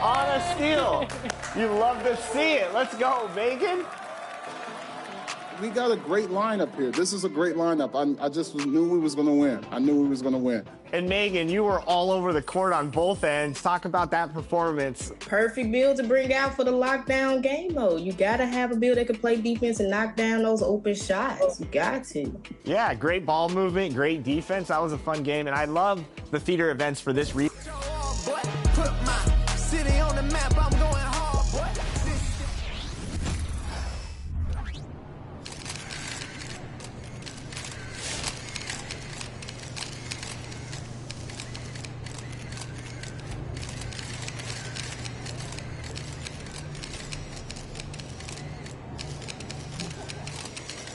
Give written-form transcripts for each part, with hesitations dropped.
On a steal. You love to see it. Let's go, Megan. We got a great lineup here. This is a great lineup. I just knew we was going to win. I knew we was going to win. And Megan, you were all over the court on both ends. Talk about that performance. Perfect build to bring out for the lockdown game mode. You got to have a build that can play defense and knock down those open shots. You got to. Yeah, great ball movement, great defense. That was a fun game. And I love the theater events for this reason. Put my city on the map. I'm going hard, boy.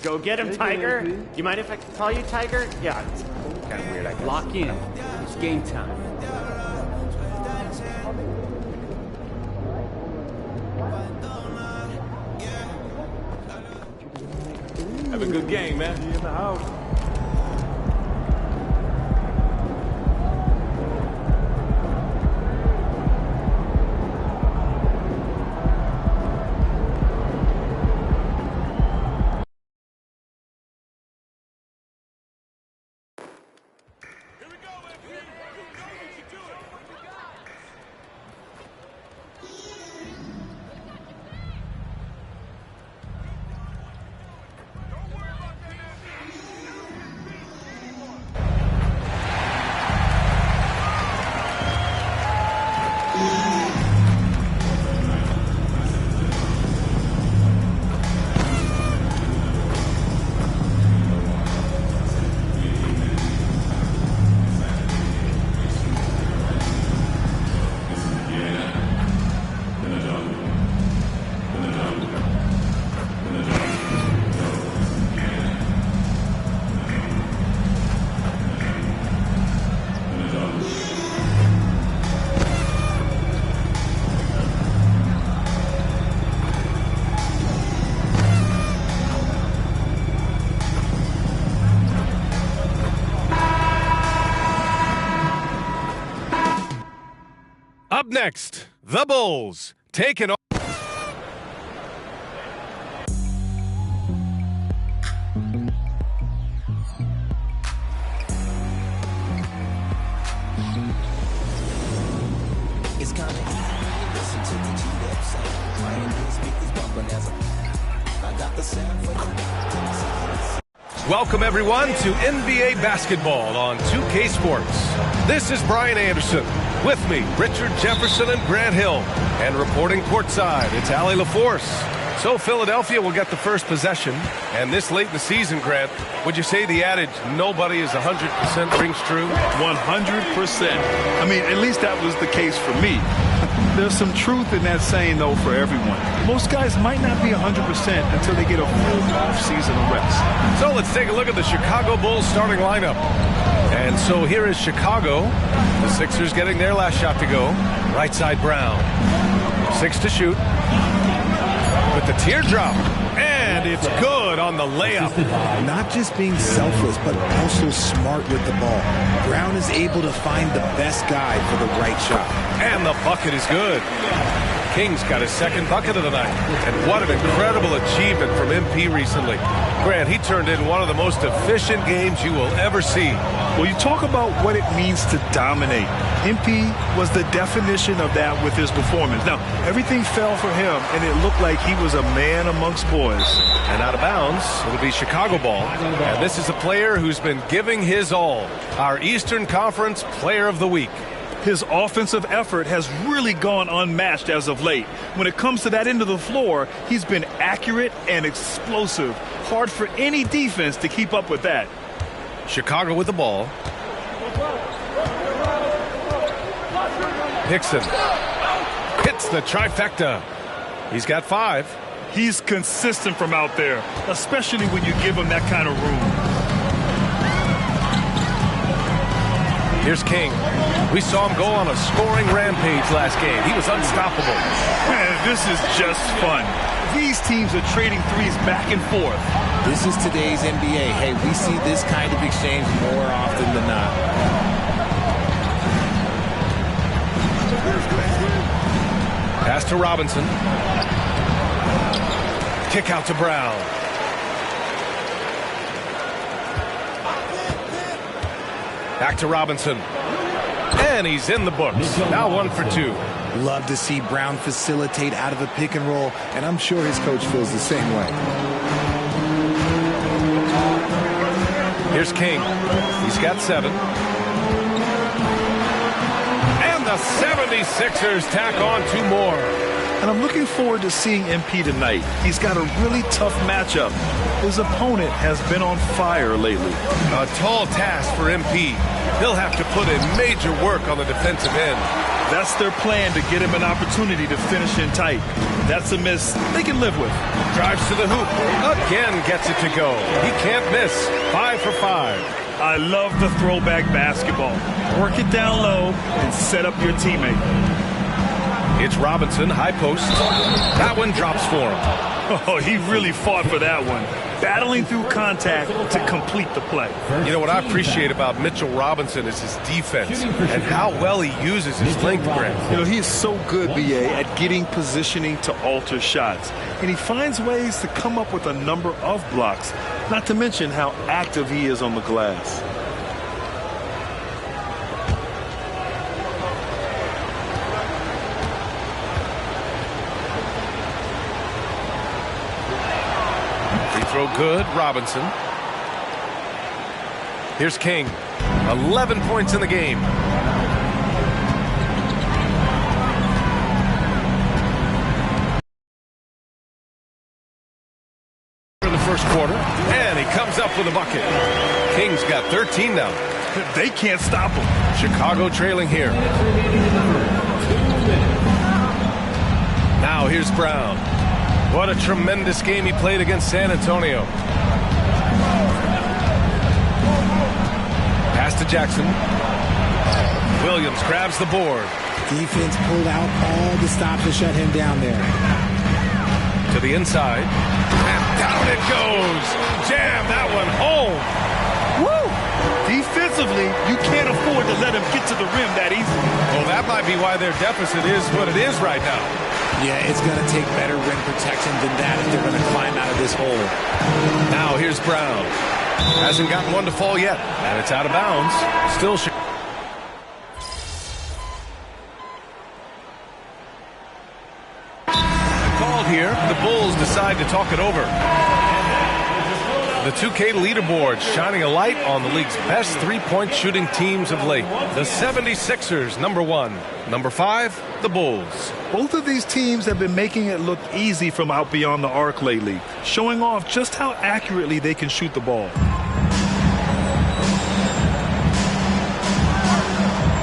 Go get him, Tiger. You mind if I call you Tiger? Yeah, it's kind of weird, I guess. Lock in. It's game time. Have a good game, man. In the house. Up next, the Bulls taking on. It's kind of easy. Listen to the G-Dep sound. My Indian speakers bumping as I got the sound for you. Welcome, everyone, to NBA basketball on 2K Sports. This is Brian Anderson. With me, Richard Jefferson and Grant Hill. And reporting courtside, it's Allie LaForce. So Philadelphia will get the first possession. And this late in the season, Grant, would you say the adage, nobody is 100% rings true? 100%. I mean, at least that was the case for me. There's some truth in that saying, though, for everyone. Most guys might not be 100% until they get a full off-season rest. So let's take a look at the Chicago Bulls starting lineup. And so here is Chicago. The Sixers getting their last shot to go. Right side Brown. 6 to shoot. With the teardrop. And it's good on the layup. Not just being selfless, but also smart with the ball. Brown is able to find the best guy for the right shot. And the bucket is good. King's got his second bucket of the night. And what an incredible achievement from MP recently. Grant, he turned in one of the most efficient games you will ever see. Well, you talk about what it means to dominate. MP was the definition of that with his performance. Now, everything fell for him, and it looked like he was a man amongst boys. And out of bounds, it'll be Chicago ball. And this is a player who's been giving his all. Our Eastern Conference Player of the Week. His offensive effort has really gone unmatched as of late. When it comes to that end of the floor, he's been accurate and explosive. Hard for any defense to keep up with that. Chicago with the ball. Hickson hits the trifecta. He's got 5. He's consistent from out there, especially when you give him that kind of room. Here's King. We saw him go on a scoring rampage last game. He was unstoppable. Man, this is just fun. These teams are trading threes back and forth. This is today's NBA. Hey, we see this kind of exchange more often than not. Pass to Robinson. Kick out to Brown. Back to Robinson. And he's in the books. Now 1 for 2. Love to see Brown facilitate out of a pick and roll, and I'm sure his coach feels the same way. Here's King. He's got 7. And the 76ers tack on 2 more. And I'm looking forward to seeing MP tonight. He's got a really tough matchup. His opponent has been on fire lately. A tall task for MP. He'll have to put in major work on the defensive end. That's their plan, to get him an opportunity to finish in tight. That's a miss they can live with. Drives to the hoop. Again gets it to go. He can't miss. 5 for 5. I love the throwback basketball. Work it down low and set up your teammate. It's Robinson, high post. That one drops for him. Oh, he really fought for that one. Battling through contact to complete the play. You know what I appreciate about Mitchell Robinson is his defense and how well he uses his length, Grant. You know, he is so good, B.A., at getting positioning to alter shots. And he finds ways to come up with a number of blocks, not to mention how active he is on the glass. Throw good, Robinson. Here's King. 11 points in the game. In the first quarter, and he comes up with a bucket. King's got 13 now. They can't stop him. Chicago trailing here. Now here's Brown. What a tremendous game he played against San Antonio. Pass to Jackson. Williams grabs the board. Defense pulled out all the stops to shut him down there. To the inside. And down it goes. Jam that one home. Woo! Defensively, you can't afford to let him get to the rim that easily. Well, that might be why their deficit is what it is right now. Yeah, it's going to take better rim protection than that if they're going to climb out of this hole. Now here's Brown. Hasn't gotten one to fall yet, and it's out of bounds. Still called here. The Bulls decide to talk it over. The 2K leaderboard shining a light on the league's best three-point shooting teams of late. The 76ers, number 1. Number 5, the Bulls. Both of these teams have been making it look easy from out beyond the arc lately, showing off just how accurately they can shoot the ball.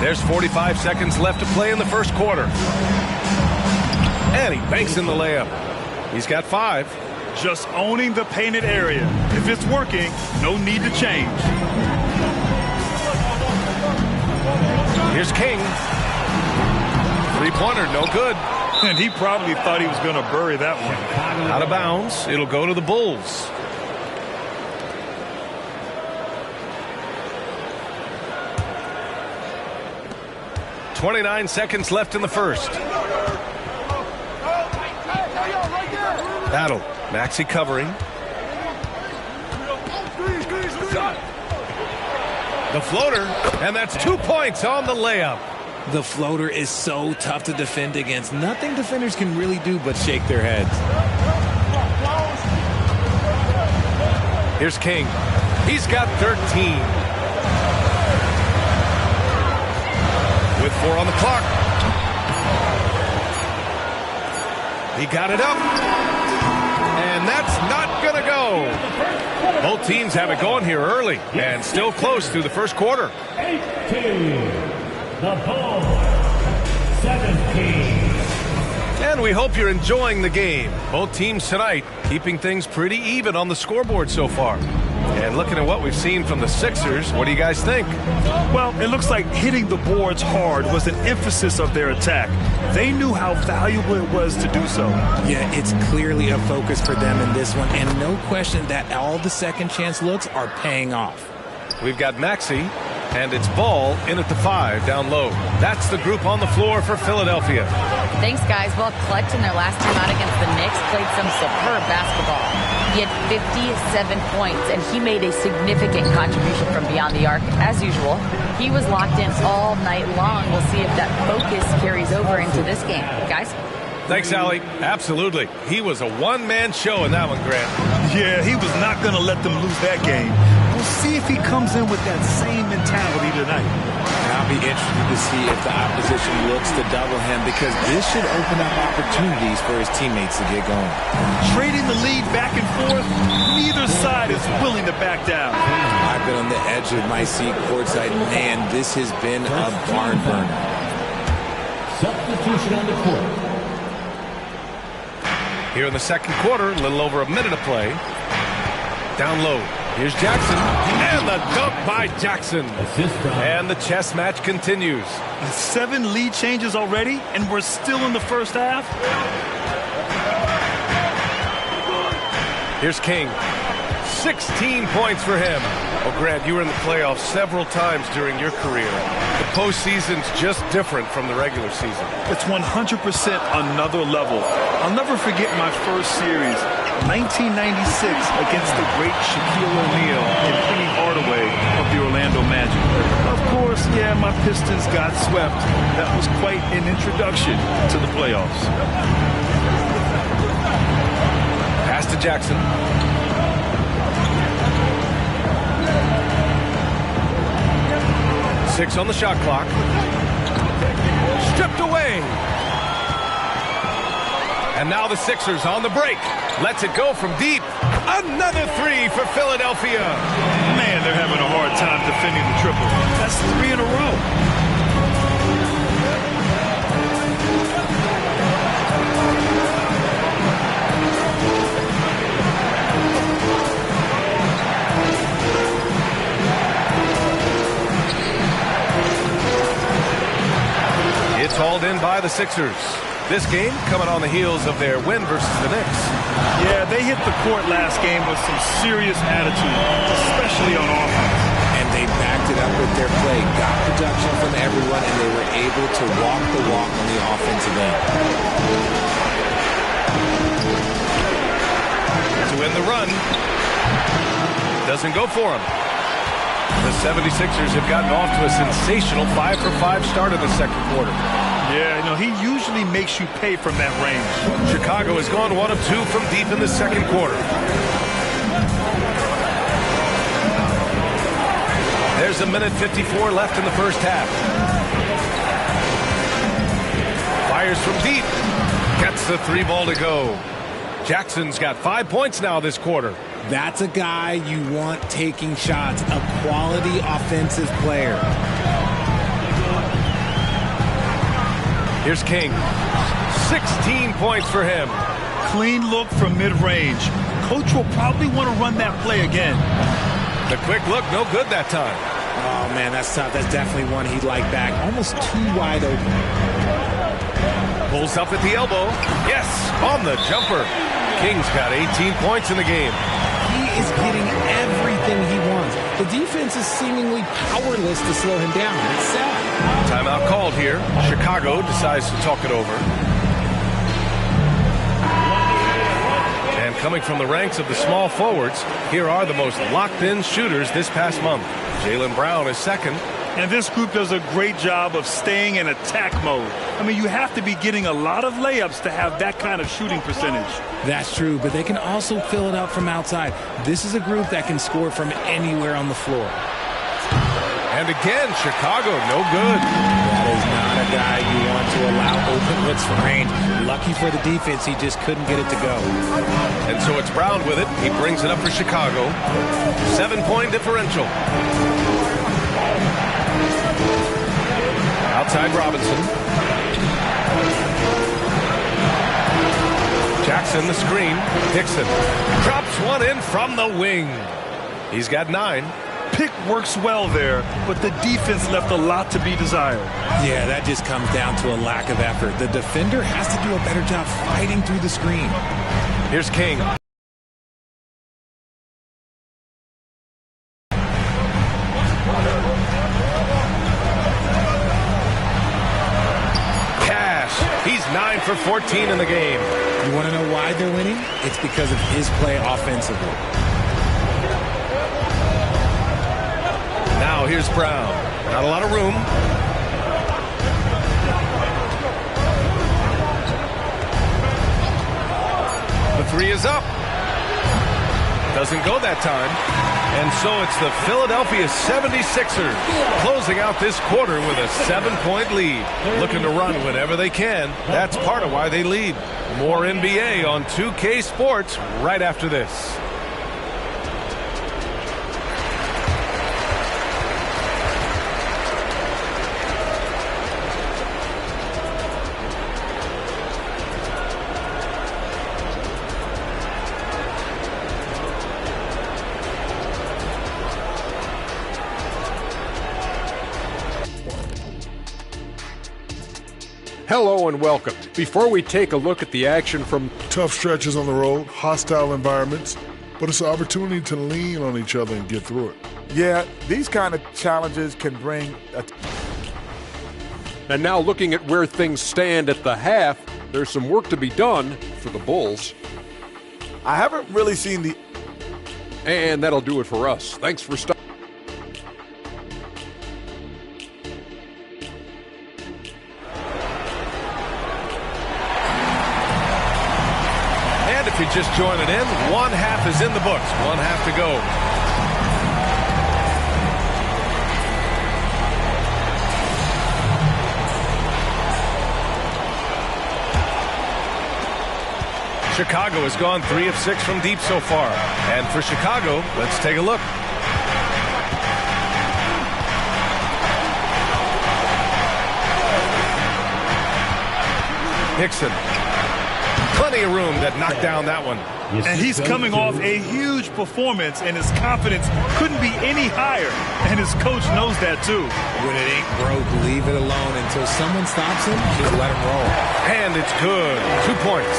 There's 45 seconds left to play in the first quarter. And he banks in the layup. He's got 5. Just owning the painted area. If it's working, no need to change. Here's King. Three-pointer, no good. And he probably thought he was going to bury that one. Out of bounds. It'll go to the Bulls. .29 seconds left in the first. Battle. Maxey covering. The floater, and that's 2 points on the layup. The floater is so tough to defend against. Nothing defenders can really do but shake their heads. Here's King. He's got 13. With 4 on the clock. He got it up. And that's not going to go. Both teams have it going here early and still close through the first quarter. 18. The Bulls. 17. And we hope you're enjoying the game. Both teams tonight keeping things pretty even on the scoreboard so far. And looking at what we've seen from the Sixers, what do you guys think? Well, it looks like hitting the boards hard was an emphasis of their attack. They knew how valuable it was to do so. Yeah, it's clearly a focus for them in this one, and no question that all the second chance looks are paying off. We've got Maxey, and it's Ball in at the 5 down low. That's the group on the floor for Philadelphia. Thanks, guys. Well, Clutch in their last time out against the Knicks played some superb basketball. He had 57 points, and he made a significant contribution from beyond the arc, as usual. He was locked in all night long. We'll see if that focus carries over into this game. Guys? Thanks, Allie. Absolutely. He was a one-man show in that one, Grant. Yeah, he was not going to let them lose that game. We'll see if he comes in with that same mentality tonight. I'll be interested to see if the opposition looks to double him, because this should open up opportunities for his teammates to get going. Trading the lead back and forth, neither side is willing to back down. I've been on the edge of my seat courtside. Man, this has been a barn burner. Substitution on the court. Here in the second quarter, a little over a minute of play. Down low. Here's Jackson. And the dunk by Jackson. And the chess match continues. 7 lead changes already, and we're still in the first half. Here's King. 16 points for him. Oh, Grant, you were in the playoffs several times during your career. The postseason's just different from the regular season. It's 100% another level. I'll never forget my first series, 1996, against the great Shaquille O'Neal and Penny Hardaway of the Orlando Magic. Of course, yeah, my Pistons got swept. That was quite an introduction to the playoffs. Pass to Jackson. Six on the shot clock. Stripped away. And now the Sixers on the break. Lets it go from deep. Another three for Philadelphia. Man, they're having a hard time defending the triple. That's 3 in a row. It's hauled in by the Sixers. This game coming on the heels of their win versus the Knicks. Yeah, they hit the court last game with some serious attitude, especially on offense. And they backed it up with their play, got production from everyone, and they were able to walk the walk on the offensive end. To win the run. Doesn't go for him. The 76ers have gotten off to a sensational 5-for-5 start in the second quarter. Yeah, you know, he usually makes you pay from that range. Chicago has gone 1 of 2 from deep in the second quarter. There's a minute 54 left in the first half. Fires from deep. Gets the 3 ball to go. Jackson's got 5 points now this quarter. That's a guy you want taking shots, a quality offensive player. Here's King. 16 points for him. Clean look from mid-range. Coach will probably want to run that play again. The quick look, no good that time. Oh, man, that's tough. That's definitely one he'd like back. Almost too wide open. Pulls up at the elbow. Yes, on the jumper. King's got 18 points in the game. He is getting everything he wants. The defense is seemingly powerless to slow him down. It's sad. Timeout called here. Chicago decides to talk it over. And coming from the ranks of the small forwards, here are the most locked-in shooters this past month. Jaylen Brown is second. And this group does a great job of staying in attack mode. I mean, you have to be getting a lot of layups to have that kind of shooting percentage. That's true, but they can also fill it up from outside. This is a group that can score from anywhere on the floor. And again, Chicago, no good. That is not a guy you want to allow open looks for range. Lucky for the defense, he just couldn't get it to go. And so it's Brown with it. He brings it up for Chicago. 7-point differential. Outside Robinson. Jackson the screen. Dixon drops one in from the wing. He's got 9. Pick works well there, but the defense left a lot to be desired. Yeah, that just comes down to a lack of effort. The defender has to do a better job fighting through the screen. Here's King. 9 for 14 in the game. You want to know why they're winning? It's because of his play offensively. Now here's Brown. Not a lot of room. The three is up. Doesn't go that time. And so it's the Philadelphia 76ers closing out this quarter with a 7-point lead. Looking to run whenever they can. That's part of why they lead. More NBA on 2K Sports right after this. Hello and welcome. Before we take a look at the action from tough stretches on the road, hostile environments, but it's an opportunity to lean on each other and get through it. Yeah, these kind of challenges can bring And now looking at where things stand at the half, there's some work to be done for the Bulls. I haven't really seen the... And that'll do it for us. Thanks for stopping. If you're just joining in, one half is in the books. One half to go. Chicago has gone 3 of 6 from deep so far. And for Chicago, let's take a look. Hickson. Plenty of room that knocked down that one. And he's coming off a huge performance, and his confidence couldn't be any higher. And his coach knows that, too. When it ain't broke, leave it alone until someone stops him. Just let him roll. And it's good. 2 points.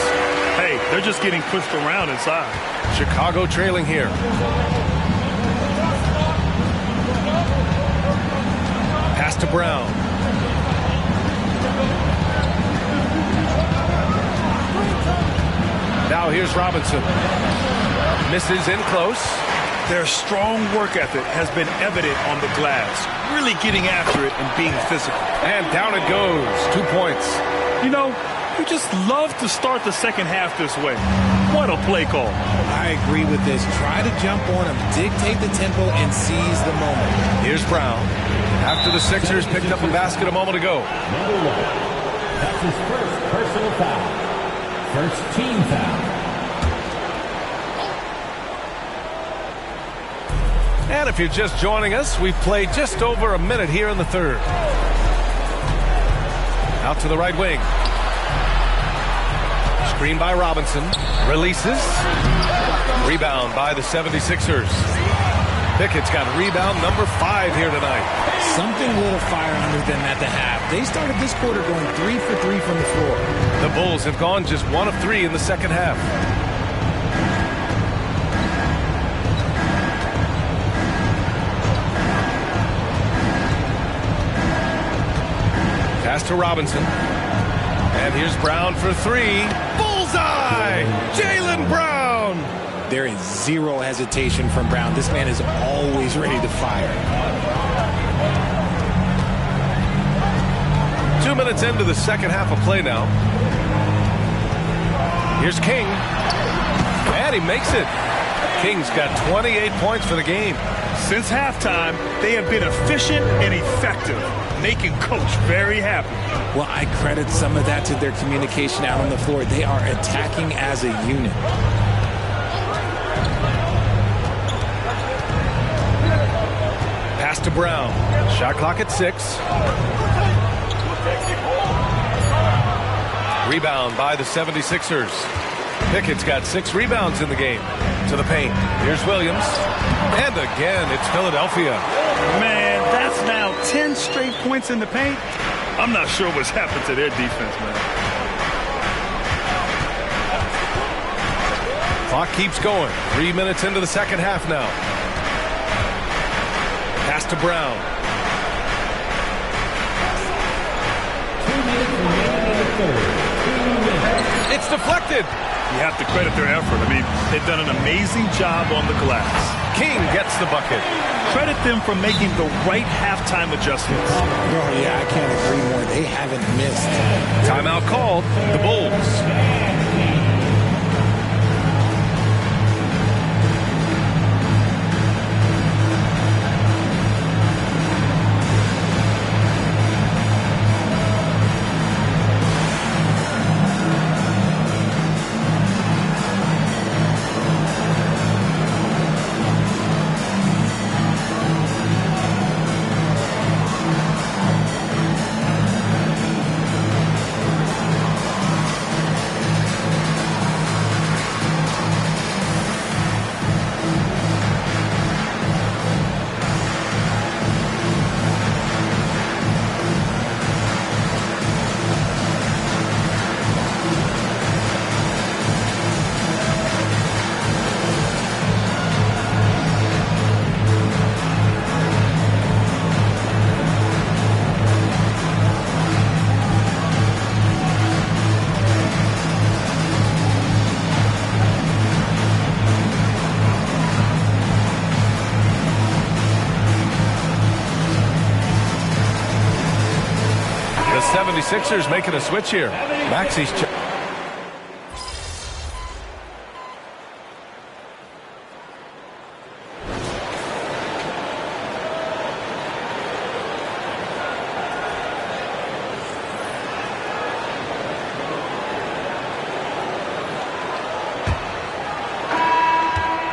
Hey, they're just getting pushed around inside. Chicago trailing here. Pass to Brown. Now here's Robinson. Misses in close. Their strong work ethic has been evident on the glass. Really getting after it and being physical. And down it goes. 2 points. You know, you just love to start the second half this way. What a play call. I agree with this. Try to jump on him, dictate the tempo, and seize the moment. Here's Brown. After the Sixers picked up a basket a moment ago. Number 1. That's his first personal foul. First team foul. And if you're just joining us, we've played just over a minute here in the third. Out to the right wing. Screen by Robinson. Releases. Rebound by the 76ers. Pickett's got rebound number 5 here tonight. Something lit a fire under them at the half. They started this quarter going 3 for 3 from the floor. The Bulls have gone just 1 of 3 in the second half. Pass to Robinson. And here's Brown for 3. Bullseye! Jaylen Brown! There is zero hesitation from Brown. This man is always ready to fire. 2 minutes into the second half of play now. Here's King. And he makes it. King's got 28 points for the game. Since halftime, they have been efficient and effective, making Coach very happy. Well, I credit some of that to their communication out on the floor. They are attacking as a unit. Pass to Brown. Shot clock at 6. Rebound by the 76ers. Pickett's got 6 rebounds in the game. To the paint. Here's Williams. And again, it's Philadelphia. Man, that's now 10 straight points in the paint. I'm not sure what's happened to their defense, man. Clock keeps going. 3 minutes into the second half now. Pass to Brown. 2 minutes remaining in the third. It's deflected. You have to credit their effort. I mean, they've done an amazing job on the glass. King gets the bucket. Credit them for making the right halftime adjustments. Bro, yeah, I can't agree more. They haven't missed. Timeout called. The Bulls. The 76ers making a switch here. Maxi's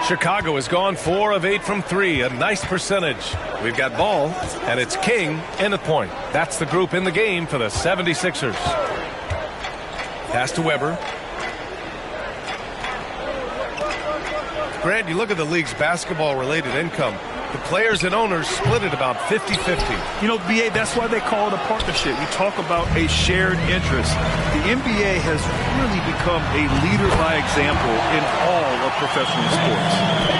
Chicago has gone 4 of 8 from 3, a nice percentage. We've got ball, and it's King in at point. That's the group in the game for the 76ers. Pass to Weber. Grant, you look at the league's basketball-related income. The players and owners split it about 50-50. You know, BA, that's why they call it a partnership. We talk about a shared interest. The NBA has really become a leader by example in all of professional sports.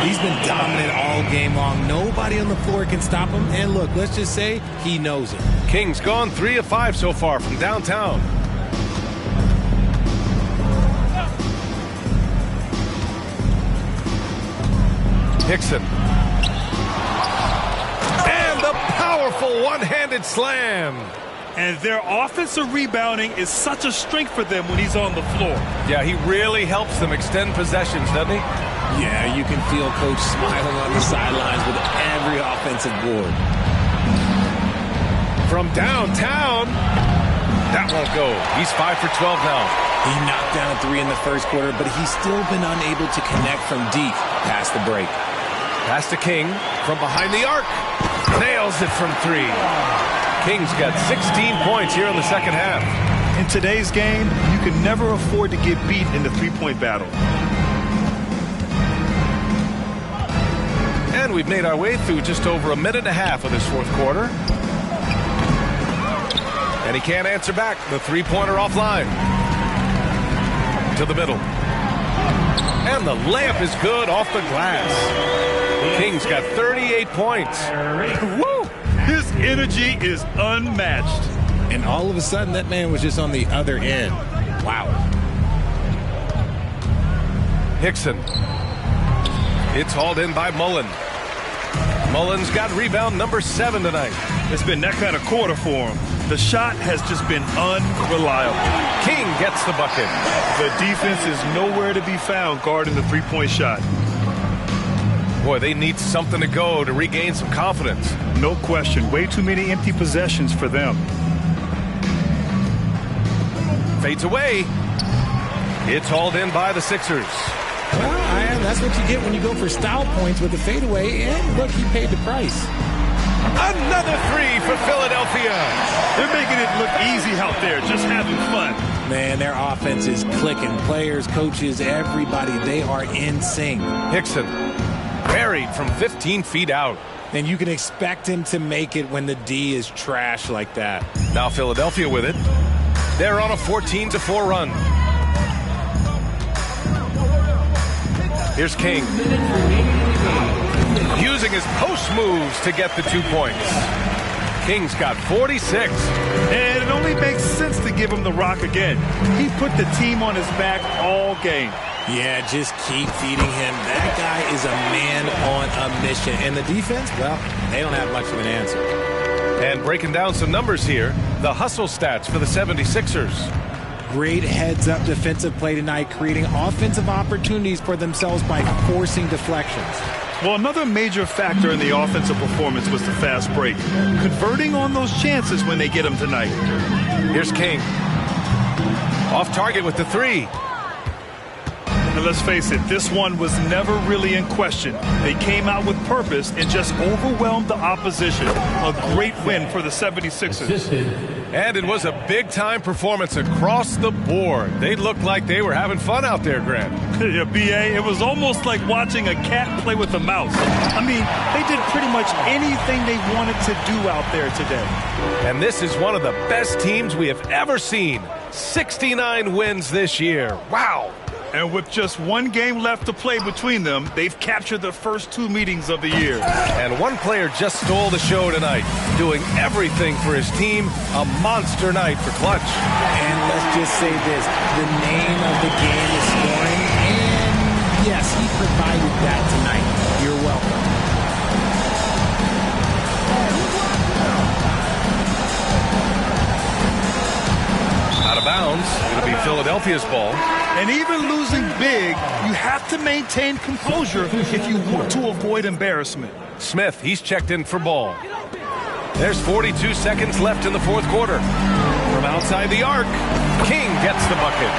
He's been dominant all game long. Nobody on the floor can stop him. And look, let's just say he knows it. King's gone 3 of 5 so far from downtown. Hickson. And the powerful one-handed slam. And their offensive rebounding is such a strength for them when he's on the floor. Yeah, he really helps them extend possessions, doesn't he? Yeah, you can feel Coach smiling on the sidelines with every offensive board. From downtown. That won't go. He's 5 for 12 now. He knocked down a 3 in the first quarter, but he's still been unable to connect from deep past the break. Pass to King from behind the arc. Nails it from 3. King's got 16 points here in the second half. In today's game, you can never afford to get beat in the three-point battle. And we've made our way through just over a minute and a half of this fourth quarter. And he can't answer back. The three-pointer offline. To the middle. And the layup is good off the glass. King's got 38 points. Woo! His energy is unmatched. And all of a sudden, that man was just on the other end. Wow. Hickson. It's hauled in by Mullen. Mullen's got rebound number 7 tonight. It's been that kind of quarter for him. The shot has just been unreliable. King gets the bucket. The defense is nowhere to be found guarding the three-point shot. Boy, they need something to go to regain some confidence. No question. Way too many empty possessions for them. Fades away. It's hauled in by the Sixers. Well, that's what you get when you go for style points with the fadeaway. And look, he paid the price. Another 3 for Philadelphia. They're making it look easy out there, just having fun. Man, their offense is clicking. Players, coaches, everybody, they are in sync. Hickson. Buried from 15 feet out. And you can expect him to make it when the D is trash like that. Now Philadelphia with it. They're on a 14-4 run. Here's King. Using his post moves to get the 2 points. King's got 46. And only makes sense to give him the rock again. He put the team on his back all game. Yeah, just keep feeding him. That guy is a man on a mission. And the defense, well, they don't have much of an answer. And breaking down some numbers here, the hustle stats for the 76ers. Great heads-up defensive play tonight, creating offensive opportunities for themselves by forcing deflections. Well, another major factor in the offensive performance was the fast break. Converting on those chances when they get them tonight. Here's King. Off target with the three. And let's face it, this one was never really in question. They came out with purpose and just overwhelmed the opposition. A great win for the 76ers. And it was a big-time performance across the board. They looked like they were having fun out there, Grant. Yeah, B.A., it was almost like watching a cat play with a mouse. I mean, they did pretty much anything they wanted to do out there today. And this is one of the best teams we have ever seen. 69 wins this year. Wow. And with just one game left to play between them, they've captured the first 2 meetings of the year. And one player just stole the show tonight, doing everything for his team. A monster night for Clutch. And let's just say this, the name of the game is scoring, and yes, he provided that tonight. You're welcome. Out of bounds. It'll be Philadelphia's ball. And even losing big, you have to maintain composure if you want to avoid embarrassment. Smith, he's checked in for ball. There's 42 seconds left in the fourth quarter. From outside the arc, King gets the bucket.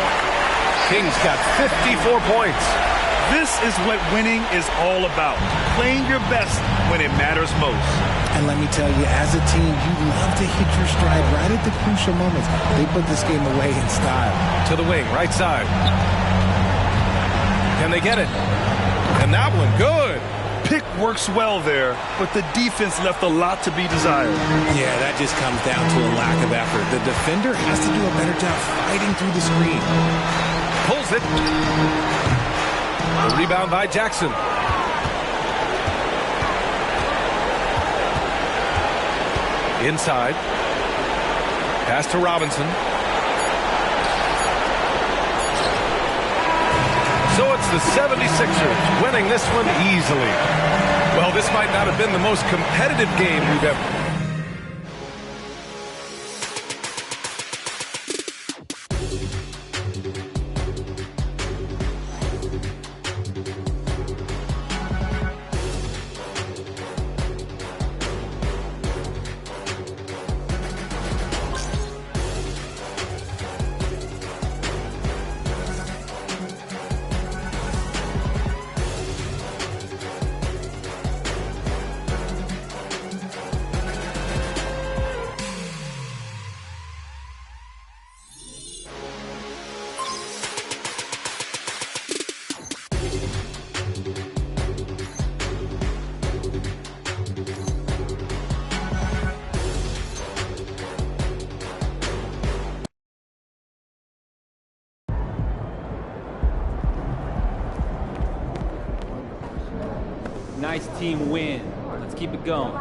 King's got 54 points. This is what winning is all about. Playing your best when it matters most. And let me tell you, as a team, you love to hit your stride right at the crucial moments. They put this game away in style. To the wing, right side. Can they get it? And that one, good. Pick works well there, but the defense left a lot to be desired. Yeah, that just comes down to a lack of effort. The defender has to do a better job fighting through the screen. Pulls it. The rebound by Jackson. Inside. Pass to Robinson. So it's the 76ers winning this one easily. Well, this might not have been the most competitive game we've ever. Nice team win. Let's keep it going.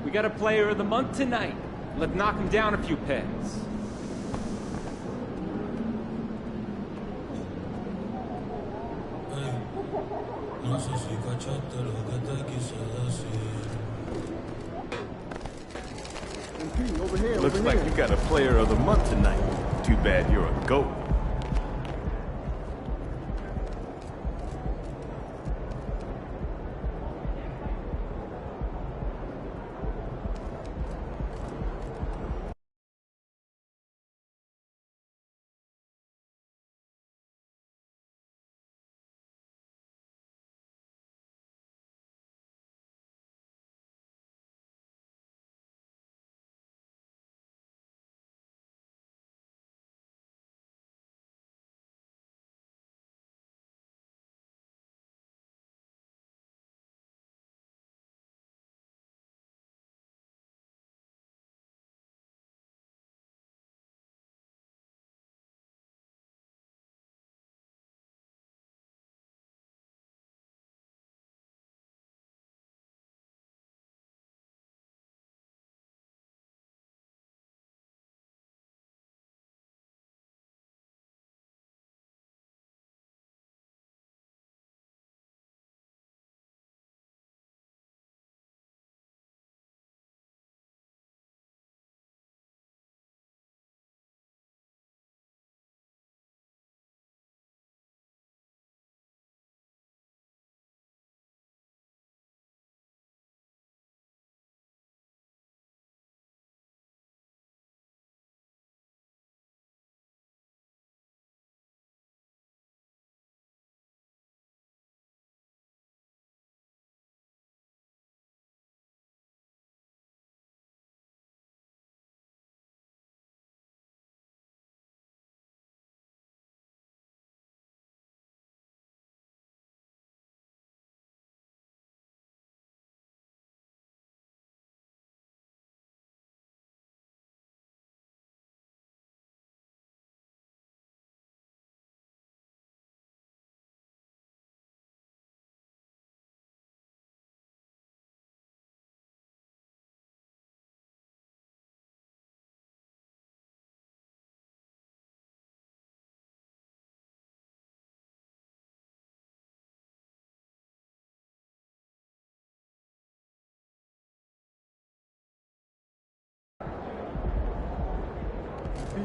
We got a player of the month tonight. Let's knock him down a few pegs. Looks like you got a player of the month tonight. Too bad you're a GOAT.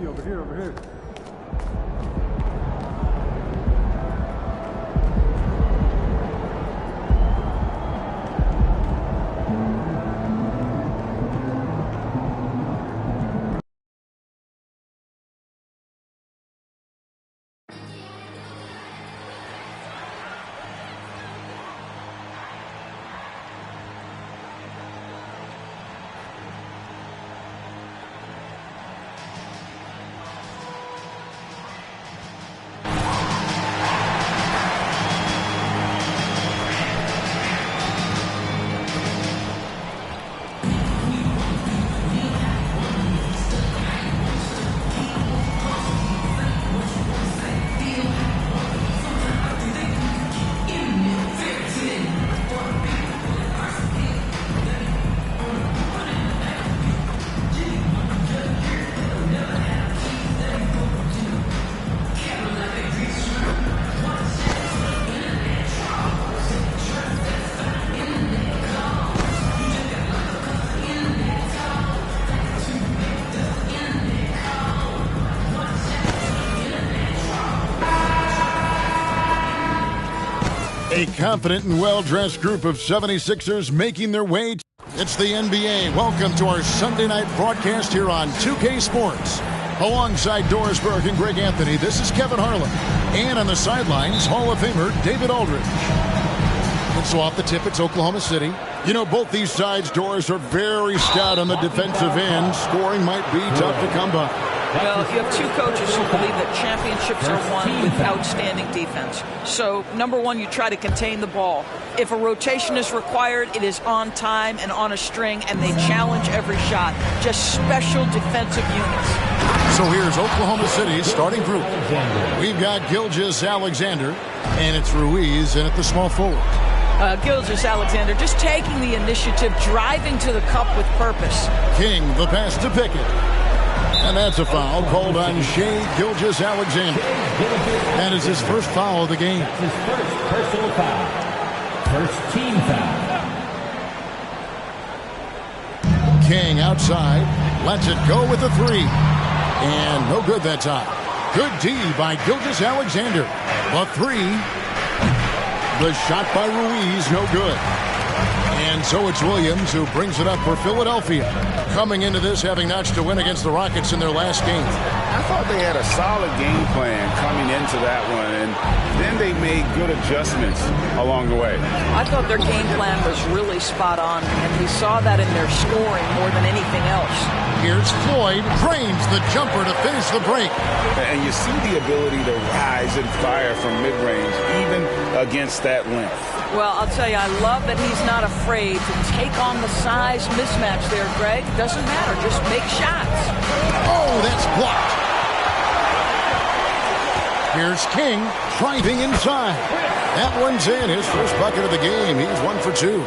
Over here. A confident and well-dressed group of 76ers making their way. It's the NBA. Welcome to our Sunday night broadcast here on 2K Sports. Alongside Doris Burke and Greg Anthony, this is Kevin Harlan. And on the sidelines, Hall of Famer David Aldridge. And so off the tip, it's Oklahoma City. You know, both these sides, Doris, are very stout on the defensive end. Scoring might be tough to come by. Well, you have two coaches who believe that championships are won with outstanding defense. So, number one, you try to contain the ball. If a rotation is required, it is on time and on a string, and they challenge every shot. Just special defensive units. So here's Oklahoma City's starting group. We've got Gilgeous-Alexander, and it's Ruiz in at the small forward. Gilgeous-Alexander just taking the initiative, driving to the cup with purpose. King, the pass to Pickett. And that's a foul called on Shai Gilgeous-Alexander. That is his first foul of the game. His first personal foul. First team foul. King outside. Lets it go with the three. And no good that time. Good D by Gilgeous-Alexander. The three. The shot by Ruiz, no good. And so it's Williams who brings it up for Philadelphia. Coming into this, having notched a win against the Rockets in their last game. I thought they had a solid game plan coming into that one, and then they made good adjustments along the way. I thought their game plan was really spot on, and we saw that in their scoring more than anything else. Here's Floyd, drains the jumper to finish the break. And you see the ability to rise and fire from mid-range, even against that length. Well, I'll tell you, I love that he's not afraid to take on the size mismatch there, Greg. Doesn't matter. Just make shots. Oh, that's blocked. Here's King driving inside. That one's in. His first bucket of the game. He's 1 for 2.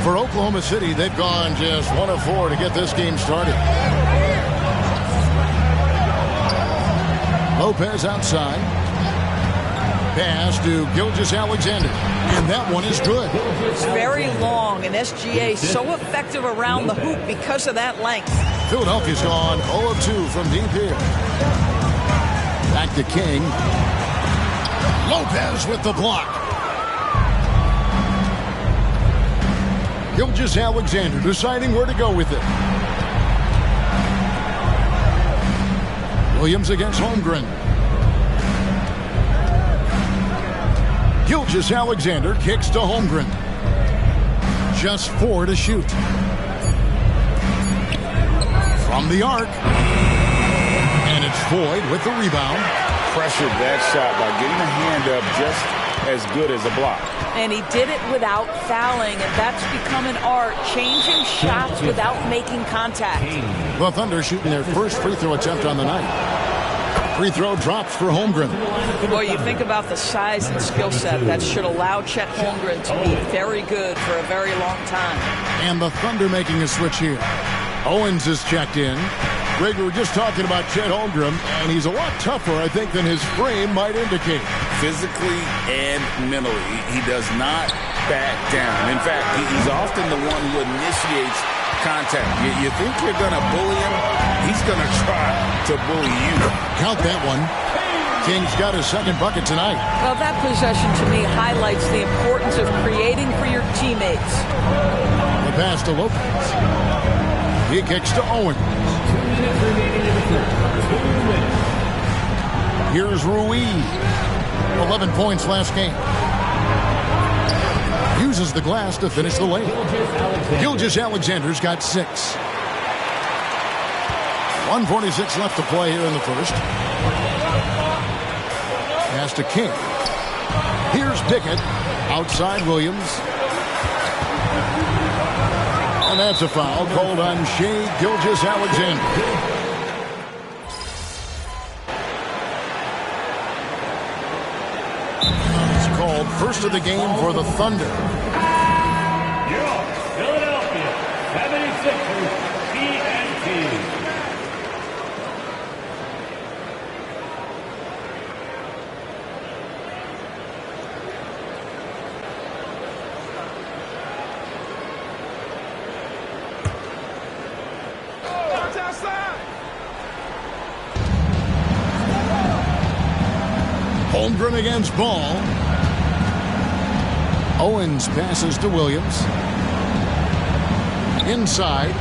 For Oklahoma City, they've gone just 1 of 4 to get this game started. Lopez outside. Pass to Gilgeous-Alexander. And that one is good. It's very long, and SGA so effective around the hoop because of that length. Philadelphia's gone 0 of 2 from deep here. Back to King. Lopez with the block. Gilgeous-Alexander deciding where to go with it. Williams against Holmgren. Gilgeous-Alexander kicks to Holmgren. Just 4 to shoot. From the arc. And it's Floyd with the rebound. Pressured that shot by getting a hand up just as good as a block. And he did it without fouling, and that's become an art, changing shots without making contact. The Thunder shooting their first free throw attempt on the night. Free throw drops for Holmgren. Boy, you think about the size and skill set that should allow Chet Holmgren to be very good for a very long time. And the Thunder making a switch here. Owens is checked in. Greg, we were just talking about Chet Holmgren, and he's a lot tougher, I think, than his frame might indicate. Physically and mentally, he does not back down. In fact, he's often the one who initiates contact. You think you're going to bully him? He's going to try to bully you. Count that one. King's got his second bucket tonight. Well, that possession to me highlights the importance of creating for your teammates. The pass to Lopez. He kicks to Owens. Here's Ruiz. 11 points last game. Uses the glass to finish the lane. Gilgeous-Alexander's got 6. 1:46 left to play here in the first. Pass to King. Here's Pickett. Outside Williams. And that's a foul called on Shai Gilgeous-Alexander. Called first of the game for the Thunder. Your Philadelphia 76ers TNT. Holmgren against Ball. Owens passes to Williams. Inside.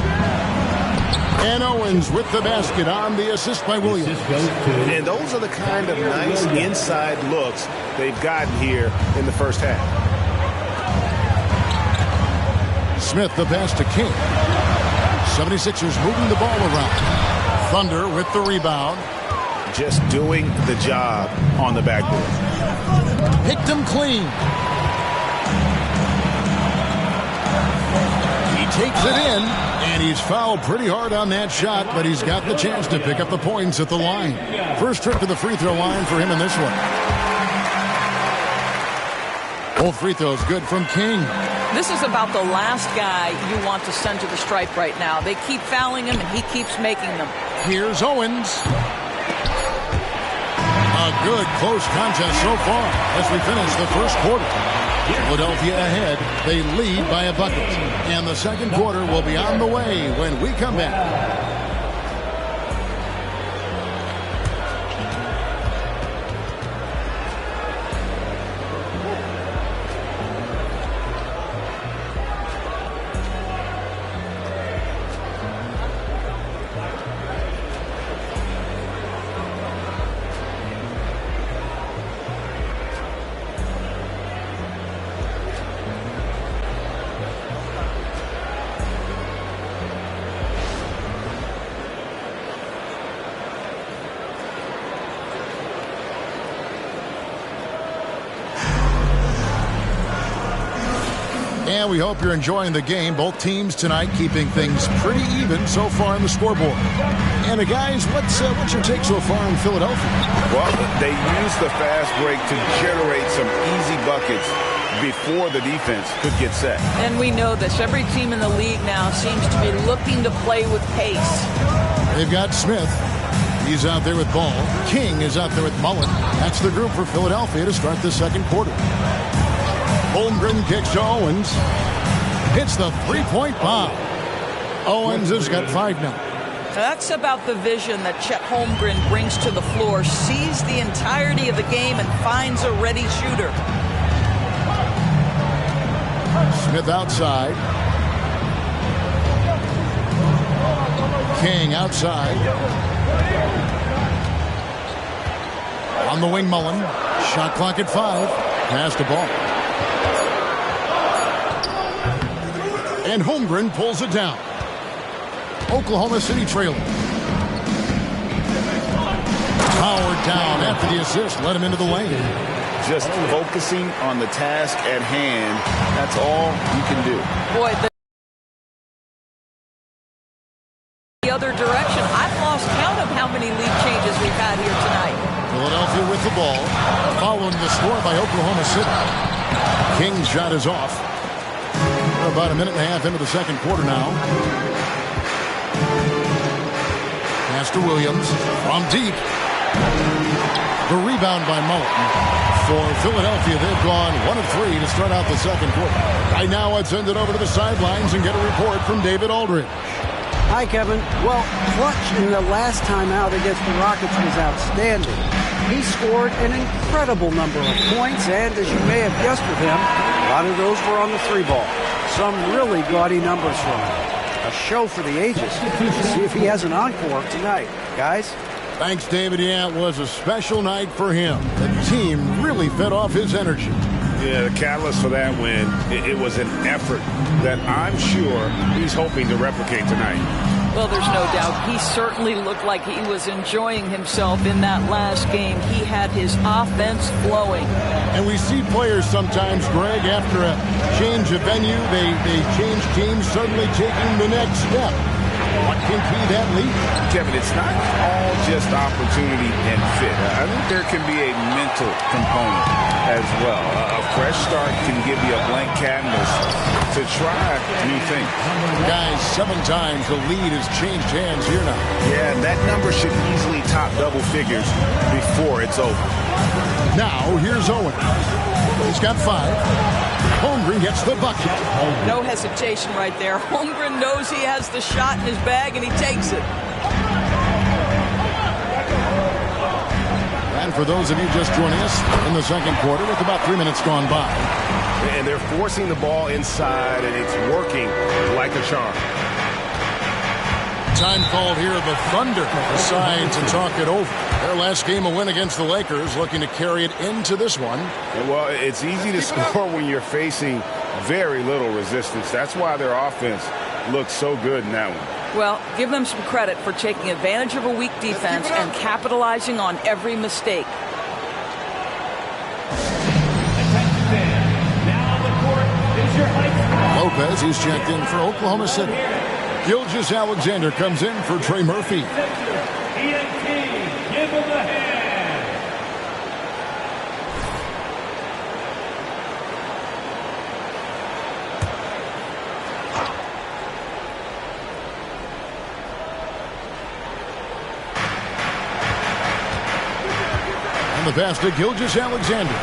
And Owens with the basket on the assist by Williams. And those are the kind of nice inside looks they've gotten here in the first half. Smith the pass to King. 76ers moving the ball around. Thunder with the rebound. Just doing the job on the backboard. Picked him clean. He takes it in, and he's fouled pretty hard on that shot, but he's got the chance to pick up the points at the line. First trip to the free throw line for him in this one. Both free throws good from King. This is about the last guy you want to send to the stripe right now. They keep fouling him, and he keeps making them. Here's Owens. A good close contest so far as we finish the first quarter. Philadelphia ahead. They lead by a bucket. And the second quarter will be on the way when we come back. And we hope you're enjoying the game. Both teams tonight keeping things pretty even so far on the scoreboard. And guys, what's your take so far in Philadelphia? Well, they used the fast break to generate some easy buckets before the defense could get set. And we know this. Every team in the league now seems to be looking to play with pace. They've got Smith. He's out there with Ball. King is out there with Mullen. That's the group for Philadelphia to start the second quarter. Holmgren kicks to Owens. Hits the three-point bomb. Owens has got 5 now. That's about the vision that Chet Holmgren brings to the floor. Sees the entirety of the game and finds a ready shooter. Smith outside. King outside. On the wing, Mullen. Shot clock at 5. Pass the ball. And Holmgren pulls it down. Oklahoma City trailing. Powered down after the assist. Let him into the lane. Just focusing on the task at hand. That's all you can do. Boy, the other direction. I've lost count of how many lead changes we've had here tonight. Philadelphia with the ball. Following the score by Oklahoma City. King's shot is off. We're about a minute and a half into the second quarter now. Pass to Williams from deep. The rebound by Mullen. For Philadelphia, they've gone 1 of 3 to start out the second quarter. Right now, let's send it over to the sidelines and get a report from David Aldridge. Hi, Kevin. Well, Clutch in the last time out against the Rockets was outstanding. He scored an incredible number of points, and as you may have guessed with him, a lot of those were on the 3-ball. Some really gaudy numbers from him. A show for the ages. See if he has an encore tonight. Guys? Thanks, David. Yeah, it was a special night for him. The team really fed off his energy. Yeah, the catalyst for that win, it was an effort that I'm sure he's hoping to replicate tonight. Well, there's no doubt. He certainly looked like he was enjoying himself in that last game. He had his offense flowing. And we see players sometimes, Greg, after a change of venue, they change teams, suddenly taking the next step. What can be that leap? Kevin, it's not all just opportunity and fit. I think there can be a mental component as well. A fresh start can give you a blank canvas to try new things. Guys, 7 times the lead has changed hands here now. Yeah, that number should easily top double figures before it's over. Now, here's Owen. He's got 5. Holmgren gets the bucket. No hesitation right there. Holmgren knows he has the shot in his bag, and he takes it. And for those of you just joining us in the second quarter with about 3 minutes gone by. And they're forcing the ball inside, and it's working like a charm. Time called here. The Thunder decide to talk it over. Their last game, a win against the Lakers, looking to carry it into this one. Well, it's easy to score when you're facing very little resistance. That's why their offense looks so good in that one. Well, give them some credit for taking advantage of a weak defense and capitalizing on every mistake. Lopez, he's checked in for Oklahoma City. Gilgeous-Alexander comes in for Trey Murphy. Give him a hand. And the pass to Gilgeous-Alexander.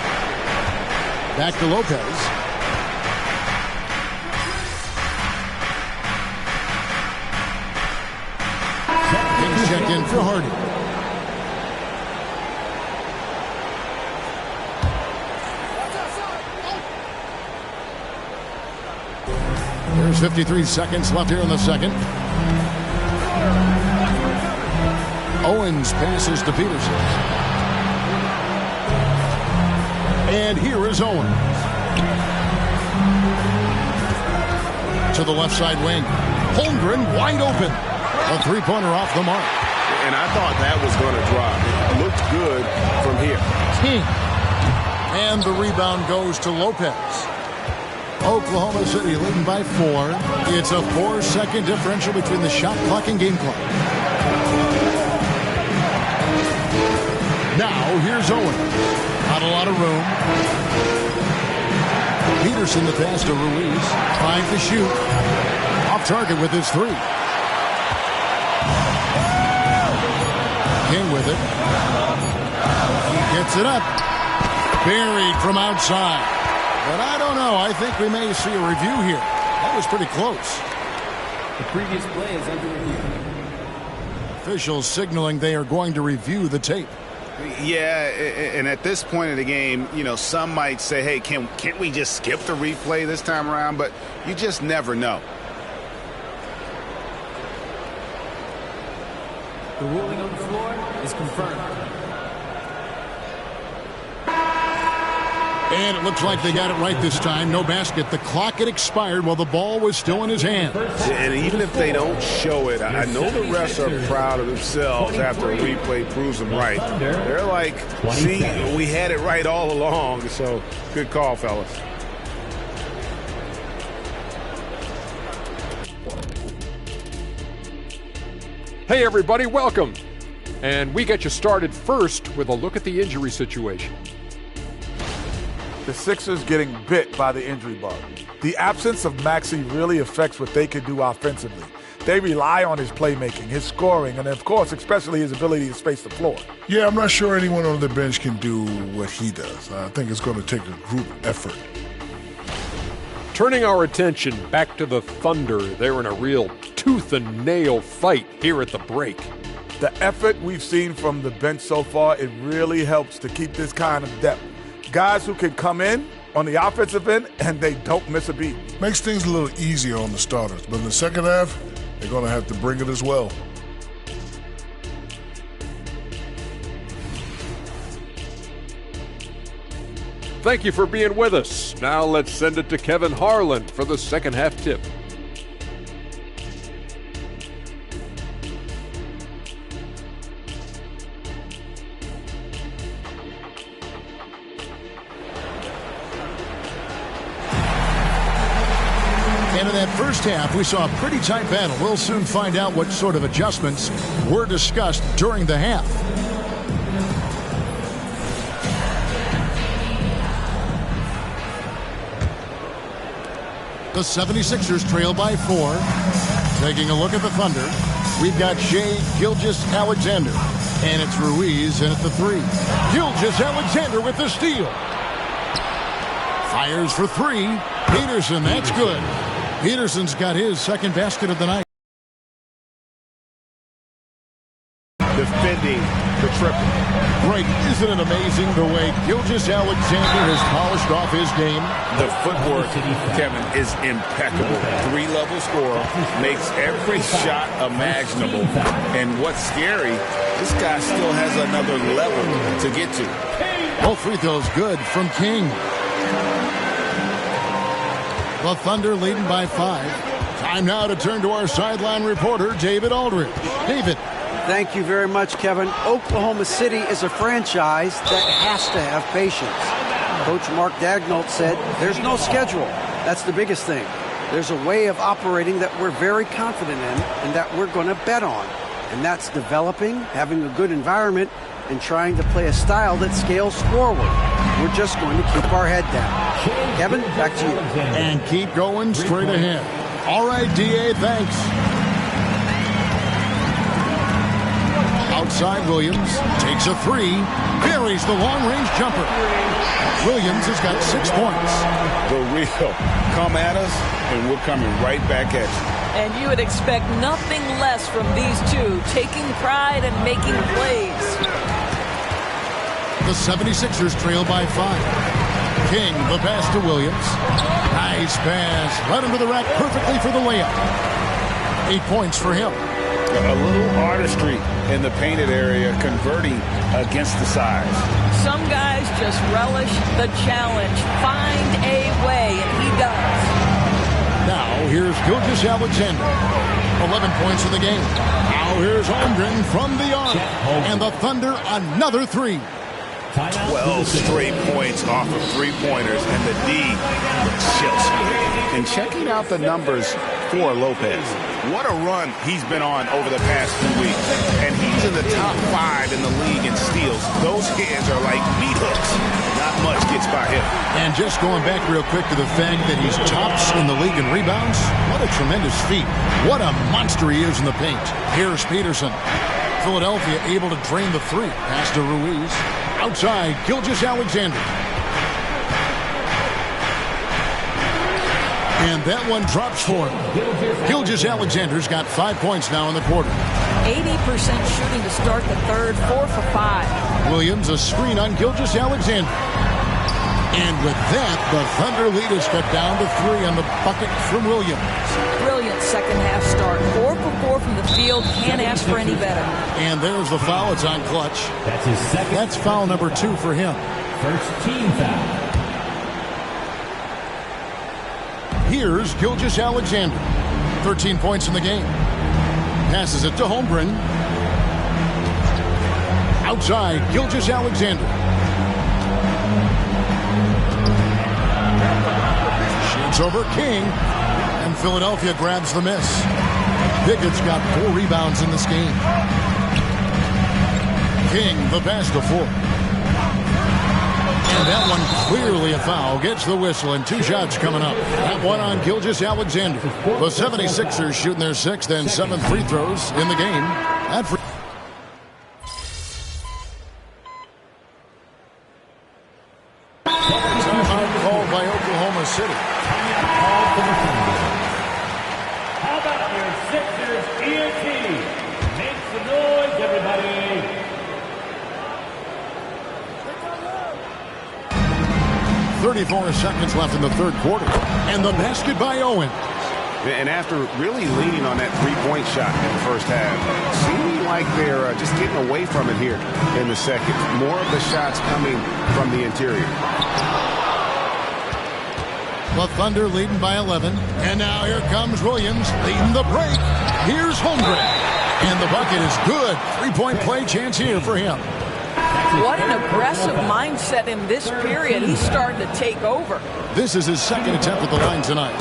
Back to Lopez. Checked in for Hardy. There's 53 seconds left here in the second. Owens passes to Peterson. And here is Owens. To the left side wing. Holmgren wide open. A 3-pointer off the mark. And I thought that was going to drop. It looked good from here. And the rebound goes to Lopez. Oklahoma City leading by 4. It's a 4-second differential between the shot clock and game clock. Now, here's Owen. Not a lot of room. Peterson the pass to Ruiz. 5 to shoot. Off target with his 3. King with it. He gets it up. Buried from outside. But I don't know. I think we may see a review here. That was pretty close. The previous play is under review. Officials signaling they are going to review the tape. Yeah, and at this point of the game, you know, some might say, hey, can't we just skip the replay this time around? But you just never know. The ruling on the floor is confirmed. And it looks like they got it right this time. No basket. The clock had expired while the ball was still in his hand. And even if they don't show it, I know the refs are proud of themselves after a replay proves them right. They're like, see, we had it right all along. So good call, fellas. Hey everybody, welcome. And we get you started first with a look at the injury situation. The Sixers getting bit by the injury bug. The absence of Maxey really affects what they can do offensively. they rely on his playmaking, his scoring, and of course, especially his ability to space the floor. Yeah, I'm not sure anyone on the bench can do what he does. I think it's going to take a group effort. Turning our attention back to the Thunder, they're in a real tooth and nail fight here at the break. The effort we've seen from the bench so far, it really helps to keep this kind of depth. Guys who can come in on the offensive end and they don't miss a beat. Makes things a little easier on the starters, but in the second half, they're going to have to bring it as well. Thank you for being with us. Now let's send it to Kevin Harlan for the second half tip. And in that first half, we saw a pretty tight battle. We'll soon find out what sort of adjustments were discussed during the half. The 76ers trail by 4. Taking a look at the Thunder, we've got Shai Gilgeous-Alexander, and it's Ruiz in at the 3. Gilgeous-Alexander with the steal. Fires for 3. Peterson, that's good. Peterson's got his second basket of the night. Defending the triple. Greg, isn't it amazing the way Gilgeous-Alexander has polished off his game? The footwork, Kevin, is impeccable. 3-level scorer, makes every shot imaginable. And what's scary, this guy still has another level to get to. All free throws good from King. The Thunder leading by 5. Time now to turn to our sideline reporter, David Aldridge. David. Thank you very much, Kevin. Oklahoma City is a franchise that has to have patience. Coach Mark Daigneault said there's no schedule. That's the biggest thing. There's a way of operating that we're very confident in and that we're going to bet on. And that's developing, having a good environment, and trying to play a style that scales forward. We're just going to keep our head down. Kevin, back to you. And keep going straight ahead. All right, D.A., thanks. Outside Williams takes a 3, buries the long-range jumper. Williams has got 6 points. The real come at us, and we're coming right back at you. And you would expect nothing less from these two, taking pride and making plays. The 76ers trail by 5. King, the pass to Williams. Nice pass, right under the rack perfectly for the layup. 8 points for him. A little artistry in the painted area, converting against the size. Some guys just relish the challenge. Find a way, and he does. Now, here's Gilgeous-Alexander. 11 points in the game. Now, here's Holmgren from the arc. And the Thunder, another 3. 12 straight points off of 3-pointers, and the D chills me. And checking out the numbers for Lopez. What a run he's been on over the past few weeks. And he's in the top 5 in the league in steals. Those hands are like meat hooks. Not much gets by him. And just going back real quick to the fact that he's tops in the league in rebounds, what a tremendous feat. What a monster he is in the paint. Here's Peterson. Philadelphia able to drain the 3. Pass to Ruiz. Outside, Gilgeous-Alexander. And that one drops for him. Gilgeous-Alexander's got 5 points now in the quarter. 80% shooting to start the third, 4 for 5. Williams, a screen on Gilgeous-Alexander. And with that, the Thunder lead is cut down to 3 on the bucket from Williams. Brilliant second half start. 4 for 4 from the field. Can't ask for any better. And there's the foul. It's on Clutch. That's his second. That's foul number 2 for him. First team foul. Here's Gilgeous-Alexander. 13 points in the game. Passes it to Holmgren. Outside, Gilgeous-Alexander. Shoots over King. And Philadelphia grabs the miss. Pickett's got 4 rebounds in this game. King, the pass to 4. And that one clearly a foul. Gets the whistle, and 2 shots coming up. That one on Gilgeous-Alexander. The 76ers shooting their 6th and 7th free throws in the game. That free timeout called by Oklahoma City. How about your Sixers ENT? Make some noise, everybody. 34 seconds left in the third quarter. And the basket by Owens. And after really leaning on that three-point shot in the first half, seeming like they're just getting away from it here in the second. More of the shots coming from the interior. The Thunder leading by 11. And now here comes Williams leading the break. Here's Holmgren. And the bucket is good. 3-point play chance here for him. What an aggressive mindset in this period. He's starting to take over. This is his second attempt at the line tonight.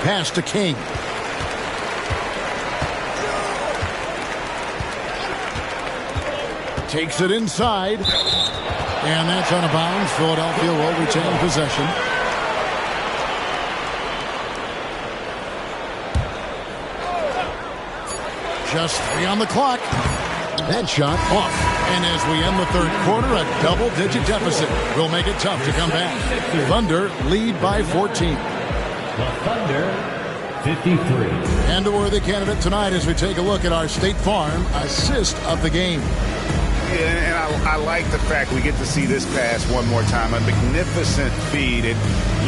Pass to King. Takes it inside. And that's out of bounds. Philadelphia will retain possession. Just 3 on the clock. That shot off. And as we end the third quarter, a double-digit deficit will make it tough to come back. Thunder lead by 14. The Thunder, 53. And a worthy candidate tonight as we take a look at our State Farm assist of the game. Yeah, and I like the fact we get to see this pass one more time. A magnificent feed. And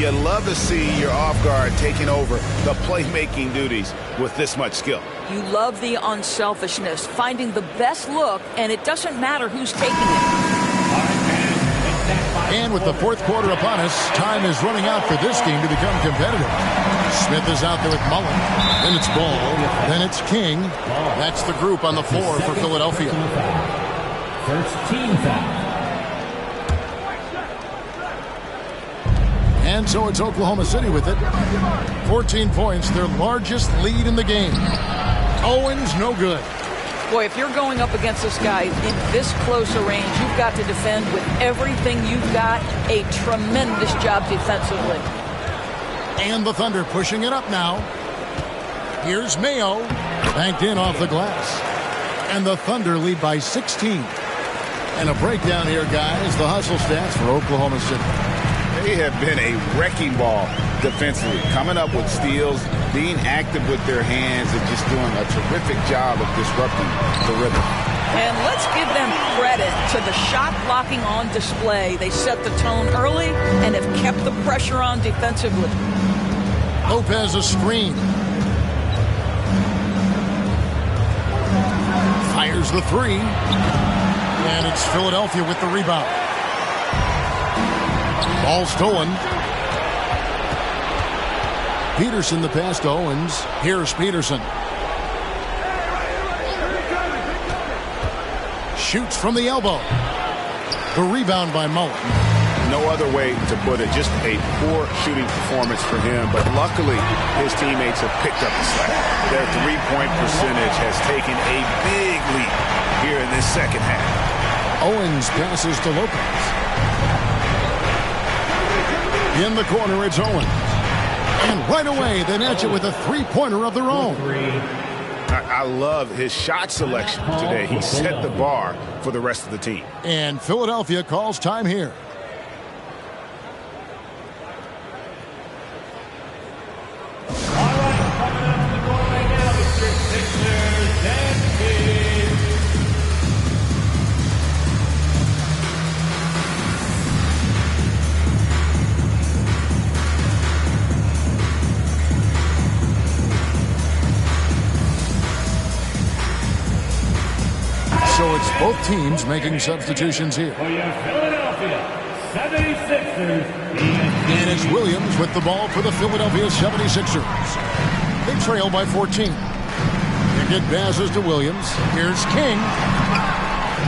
you love to see your off guard taking over the playmaking duties with this much skill. You love the unselfishness, finding the best look, and it doesn't matter who's taking it. And with the fourth quarter upon us, time is running out for this game to become competitive. Smith is out there with Mullen. Then it's Ball. Then it's King. That's the group on the floor for Philadelphia. First team foul. And so it's Oklahoma City with it. 14 points, their largest lead in the game. Owens, no good. Boy, if you're going up against this guy in this close a range, you've got to defend with everything you've got. A tremendous job defensively. And the Thunder pushing it up now. Here's Mayo. Banked in off the glass. And the Thunder lead by 16. And a breakdown here, guys. The hustle stats for Oklahoma City. They have been a wrecking ball defensively, coming up with steals, being active with their hands, and just doing a terrific job of disrupting the rhythm. And let's give them credit to the shot blocking on display. They set the tone early and have kept the pressure on defensively. Lopez a screen. Fires the three. And it's Philadelphia with the rebound. Ball stolen. Peterson the pass to Owens. Here's Peterson. Shoots from the elbow. The rebound by Mullen. No other way to put it. Just a poor shooting performance for him. But luckily, his teammates have picked up the slack. Their three-point percentage has taken a big leap here in this second half. Owens passes to Lopez. In the corner, it's Owens. And right away, they match it with a three-pointer of their own. I love his shot selection today. He set the bar for the rest of the team. And Philadelphia calls time here. So it's both teams making substitutions here. For your Philadelphia 76ers. And it's Williams with the ball for the Philadelphia 76ers. They trail by 14. Pickett passes to Williams. Here's King.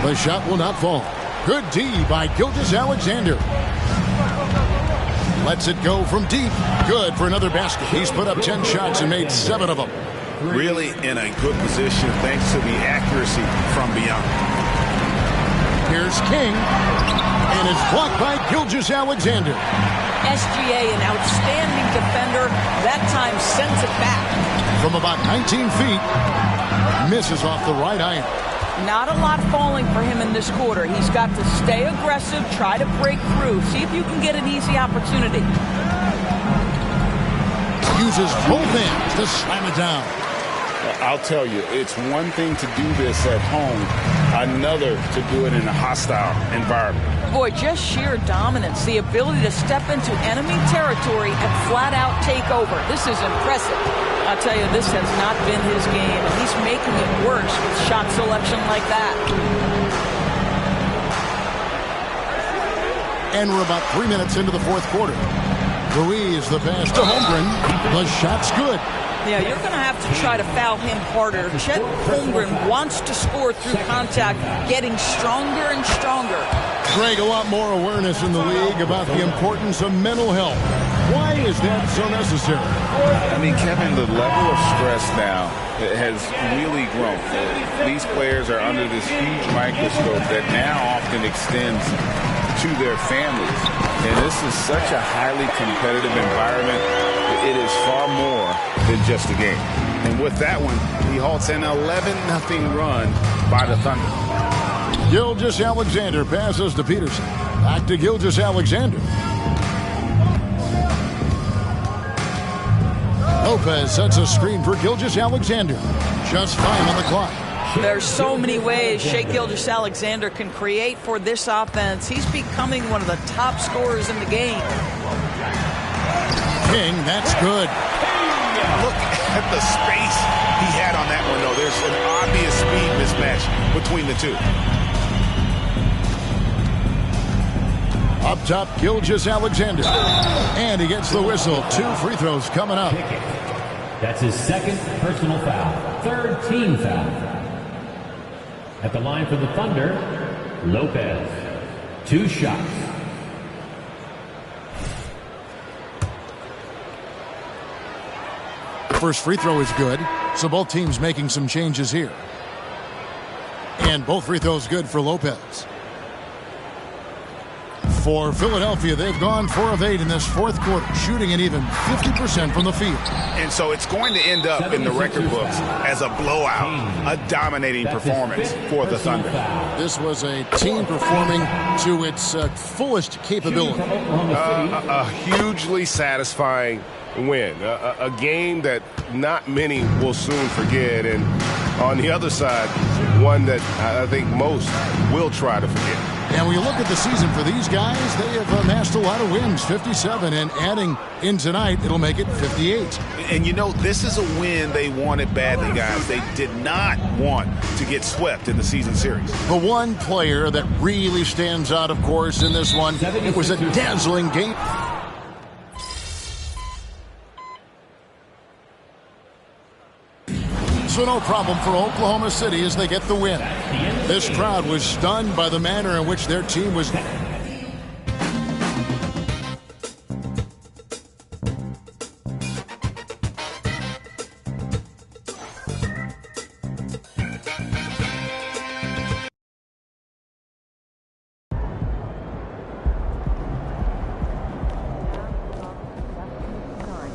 The shot will not fall. Good D by Gilgeous-Alexander. Lets it go from deep. Good for another basket. He's put up 10 shots and made 7 of them. really in a good position thanks to the accuracy from beyond. Here's King, and it's blocked by Gilgeous-Alexander. SGA, an outstanding defender, that time sends it back. From about 19 feet, misses off the right iron. Not a lot falling for him in this quarter. He's got to stay aggressive, try to break through, see if you can get an easy opportunity. Uses both hands to slam it down. I'll tell you, it's one thing to do this at home, another to do it in a hostile environment. Boy, just sheer dominance, the ability to step into enemy territory and flat out take over. This is impressive. I'll tell you, this has not been his game, and he's making it worse with shot selection like that. And we're about 3 minutes into the fourth quarter. Ruiz, the pass to Holmgren. The shot's good. Yeah, you're going to have to try to foul him harder. Chet Holmgren wants to score through contact, getting stronger and stronger. Greg, a lot more awareness in the league about the importance of mental health. Why is that so necessary? I mean, Kevin, the level of stress now has really grown. These players are under this huge microscope that now often extends to their families. And this is such a highly competitive environment. It is far more than just a game. And with that one, he halts an 11-0 run by the Thunder. Gilgeous-Alexander passes to Peterson. Back to Gilgeous-Alexander. Lopez sets a screen for Gilgeous-Alexander. Just 5 on the clock. There's so many ways Shai Gilgeous-Alexander can create for this offense. He's becoming one of the top scorers in the game. King, that's good. Look at the space he had on that one, though. There's an obvious speed mismatch between the two. Up top, Gilgeous-Alexander. And he gets the whistle. 2 free throws coming up. That's his second personal foul. Third team foul. At the line for the Thunder, Lopez. 2 shots. First free throw is good, so both teams making some changes here. And both free throws good for Lopez. For Philadelphia, they've gone 4 of 8 in this fourth quarter, shooting an even 50% from the field. And so it's going to end up in the record books as a blowout, a dominating performance for the Thunder. This was a team performing to its fullest capability. A hugely satisfying win, a game that not many will soon forget, and on the other side, one that I think most will try to forget. And when you look at the season for these guys, they have amassed a lot of wins, 57, and adding in tonight, it'll make it 58. And you know, this is a win they wanted badly, guys. They did not want to get swept in the season series. The one player that really stands out, of course, in this one, it was a dazzling game. So no problem for Oklahoma City as they get the win. This crowd was stunned by the manner in which their team was.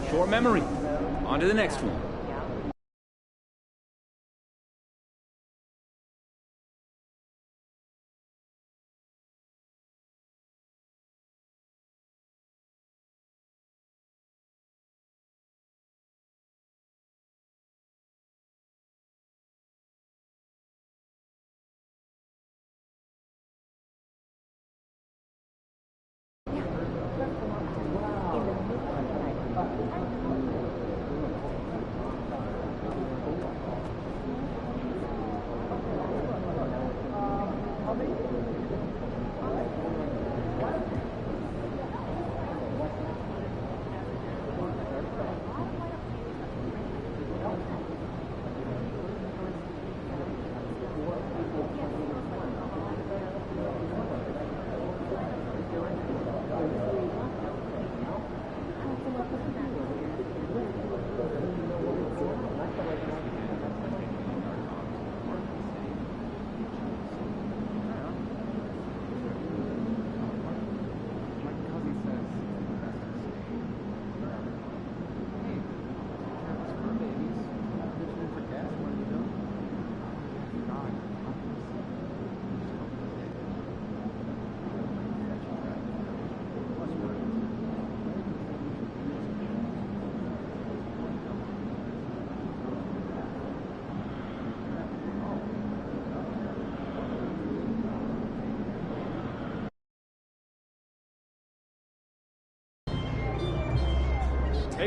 Short memory. On to the next one.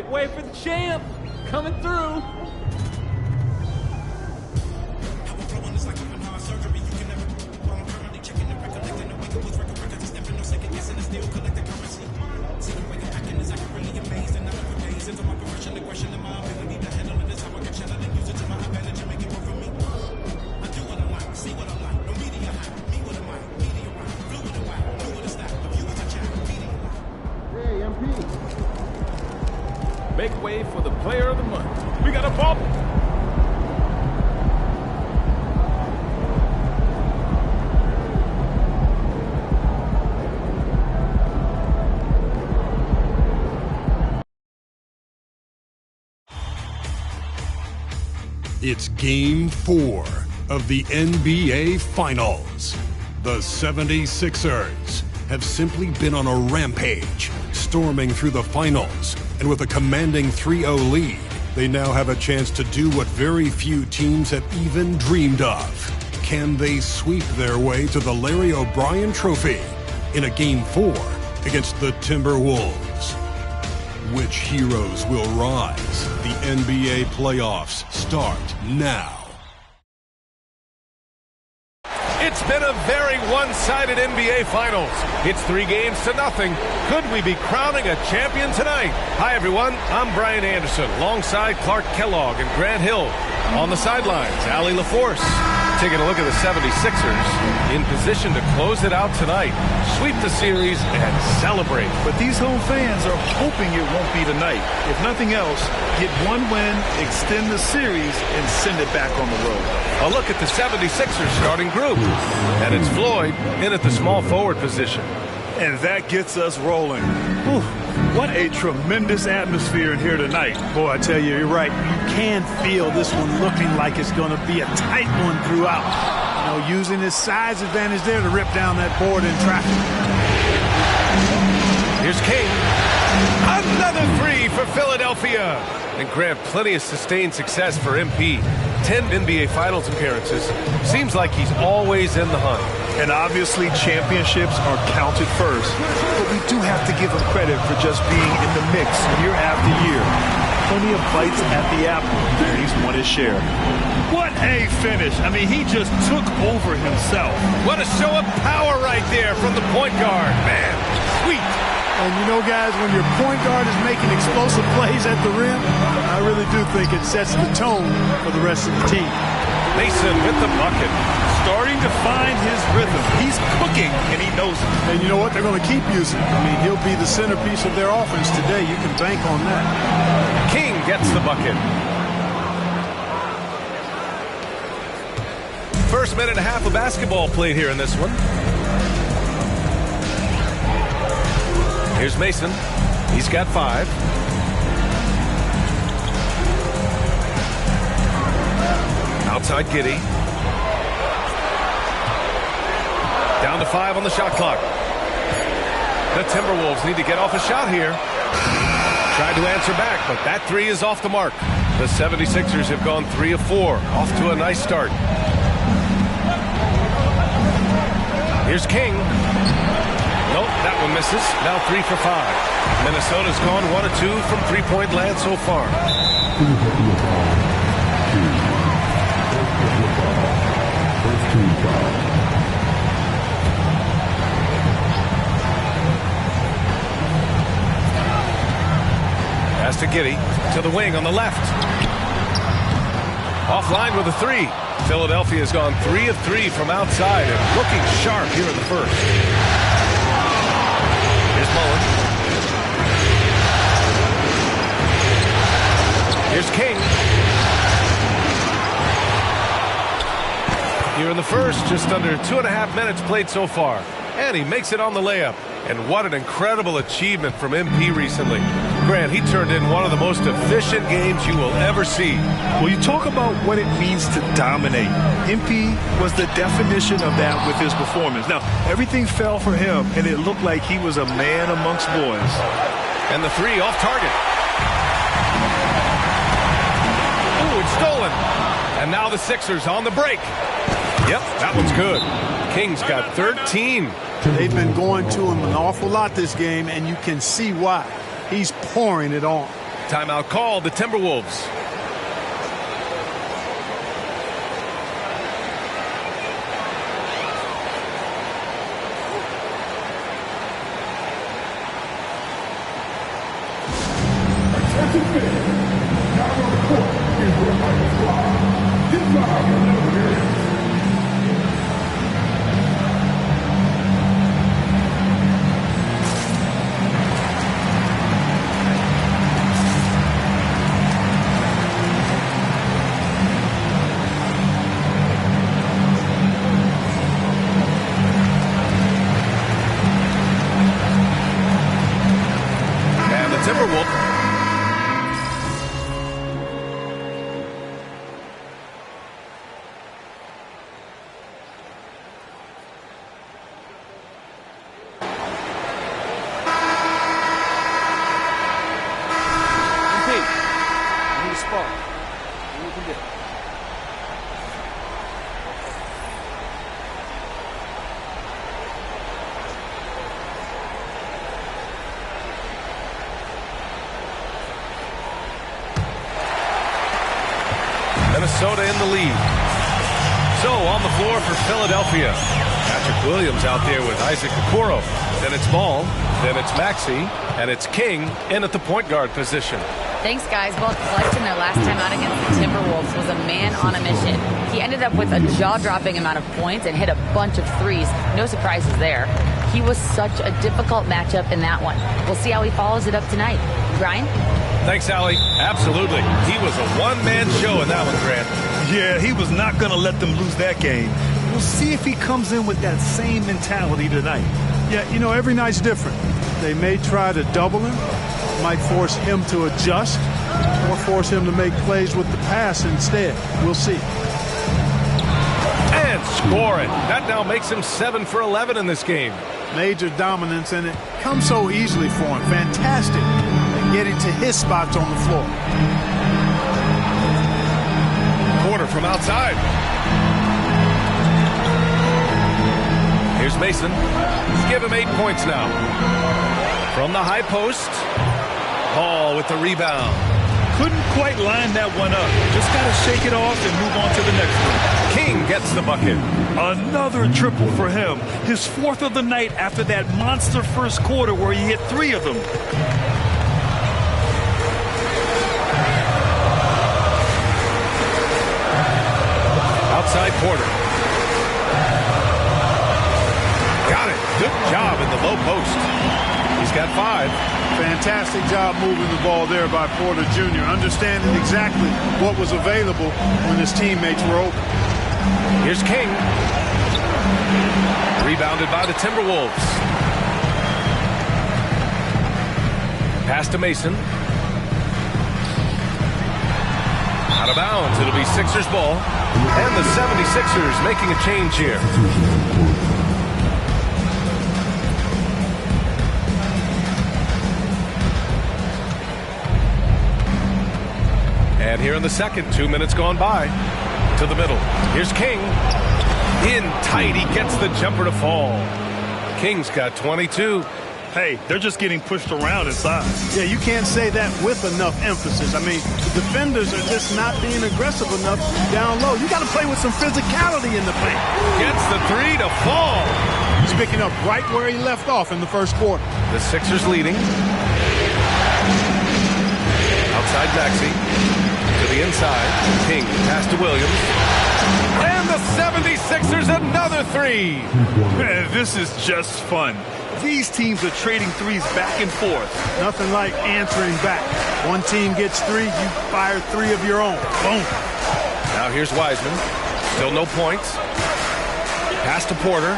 Make way for the champ. Coming through. Make way for the player of the month. We got a bump. It's Game 4 of the NBA Finals. The 76ers have simply been on a rampage, storming through the finals, and with a commanding 3-0 lead, they now have a chance to do what very few teams have even dreamed of. Can they sweep their way to the Larry O'Brien Trophy in a Game 4 against the Timberwolves? Which heroes will rise? The NBA playoffs start now. It's been a very one-sided NBA Finals. It's 3-0. Could we be crowning a champion tonight? Hi, everyone. I'm Brian Anderson, alongside Clark Kellogg and Grant Hill. On the sidelines, Allie LaForce. Taking a look at the 76ers in position to close it out tonight, sweep the series, and celebrate. But these home fans are hoping it won't be tonight. If nothing else, get one win, extend the series, and send it back on the road. A look at the 76ers starting group. And it's Floyd in at the small forward position. And that gets us rolling. Whew, what a tremendous atmosphere in here tonight. Boy, I tell you, you're right. You can feel this one looking like it's going to be a tight one throughout. You know, using his size advantage there to rip down that board in traffic. Here's King. Another three for Philadelphia. And Grant, plenty of sustained success for MP. 10 NBA Finals appearances. Seems like he's always in the hunt. And obviously championships are counted first. But we do have to give him credit for just being in the mix year after year. Plenty of bites at the apple, and he's won his share. What a finish. I mean, he just took over himself. What a show of power right there from the point guard. Man, sweet. And you know, guys, when your point guard is making explosive plays at the rim, I really do think it sets the tone for the rest of the team. Mason with the bucket. Starting to find his rhythm. He's cooking, and he knows it. And you know what? They're going to keep using him. I mean, he'll be the centerpiece of their offense today. You can bank on that. King gets the bucket. First minute and a half of basketball played here in this one. Here's Mason. He's got 5. Outside Giddey. Down to 5 on the shot clock. The Timberwolves need to get off a shot here. Tried to answer back, but that 3 is off the mark. The 76ers have gone 3 of 4. Off to a nice start. Here's King. Nope, that one misses. Now 3 for 5. Minnesota's gone 1 of 2 from three-point land so far. Pass to Giddey, to the wing on the left. Offline with a 3. Philadelphia's gone 3 of 3 from outside and looking sharp here in the first. Here's Mullen. Here's King. Here in the first, just under 2.5 minutes played so far. And he makes it on the layup. And what an incredible achievement from MP recently. Grant, he turned in one of the most efficient games you will ever see. Well, you talk about what it means to dominate. MP was the definition of that with his performance. Now, everything fell for him, and it looked like he was a man amongst boys. And the 3 off target. Ooh, it's stolen. And now the Sixers on the break. Yep, that one's good. King's got 13. They've been going to him an awful lot this game, and you can see why. He's pouring it on. Timeout called, the Timberwolves. Minnesota in the lead. So on the floor for Philadelphia, Patrick Williams out there with Isaac Okoro. Then it's Ball, then it's Maxey, and it's King in at the point guard position. Thanks, guys. Well, Clutch in their last time out against the Timberwolves was a man on a mission. He ended up with a jaw-dropping amount of points and hit a bunch of threes. No surprises there. He was such a difficult matchup in that one. We'll see how he follows it up tonight. Brian? Thanks, Allie. Absolutely. He was a one-man show in that one, Grant. Yeah, he was not going to let them lose that game. We'll see if he comes in with that same mentality tonight. Yeah, you know, every night's different. They may try to double him, might force him to adjust, or force him to make plays with the pass instead. We'll see. And scoring. That now makes him 7 for 11 in this game. Major dominance, and it comes so easily for him. Fantastic at getting to his spots on the floor. Porter from outside. Here's Mason. Give him 8 points now. From the high post. Ball with the rebound. Couldn't quite line that one up. Just got to shake it off and move on to the next one. King gets the bucket. Another triple for him. His 4th of the night after that monster first quarter where he hit 3 of them. Outside Porter. Got it. Good job in the low post. He's got 5. Fantastic job moving the ball there by Porter Jr., understanding exactly what was available when his teammates were open. Here's King. Rebounded by the Timberwolves. Pass to Mason. Out of bounds. It'll be Sixers ball. And the 76ers making a change here. And here in the second, 2 minutes gone by. To the middle. Here's King. In tight. He gets the jumper to fall. King's got 22. Hey, they're just getting pushed around inside. Yeah, you can't say that with enough emphasis. I mean, the defenders are just not being aggressive enough down low. You got to play with some physicality in the paint. Gets the 3 to fall. He's picking up right where he left off in the first quarter. The Sixers leading. Outside Maxey. To the inside. King pass to Williams. And the 76ers another 3. Man, this is just fun. These teams are trading threes back and forth. Nothing like answering back. One team gets 3, you fire 3 of your own. Boom. Now here's Wiseman. Still no points. Pass to Porter.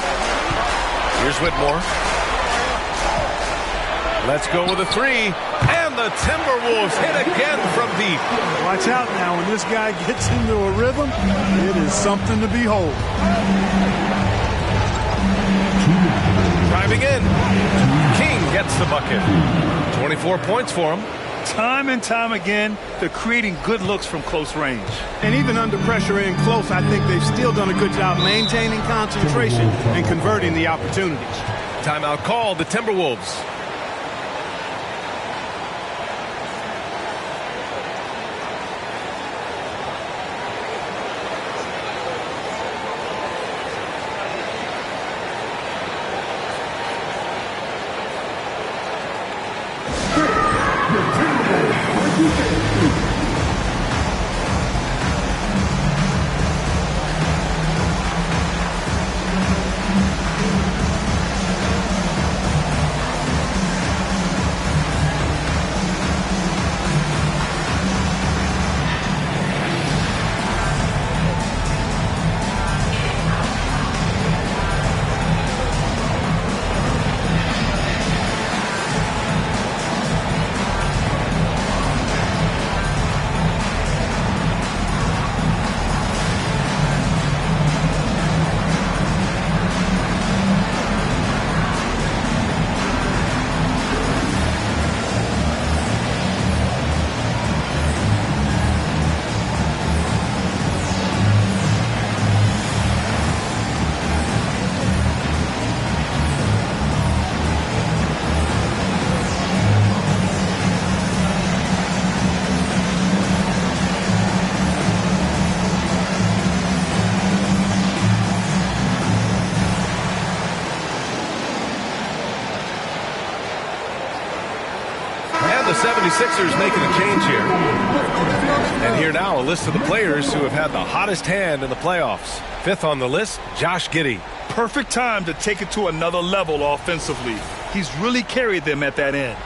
Here's Whitmore. Let's go with a 3. And the Timberwolves hit again from deep. Watch out now. When this guy gets into a rhythm, it is something to behold. Driving in. King gets the bucket. 24 points for him. Time and time again, they're creating good looks from close range. And even under pressure in close, I think they've still done a good job maintaining concentration and converting the opportunities. Timeout called, the Timberwolves. 76ers making a change here. And here now, a list of the players who have had the hottest hand in the playoffs. Fifth on the list, Josh Giddey. Perfect time to take it to another level offensively. He's really carried them at that end.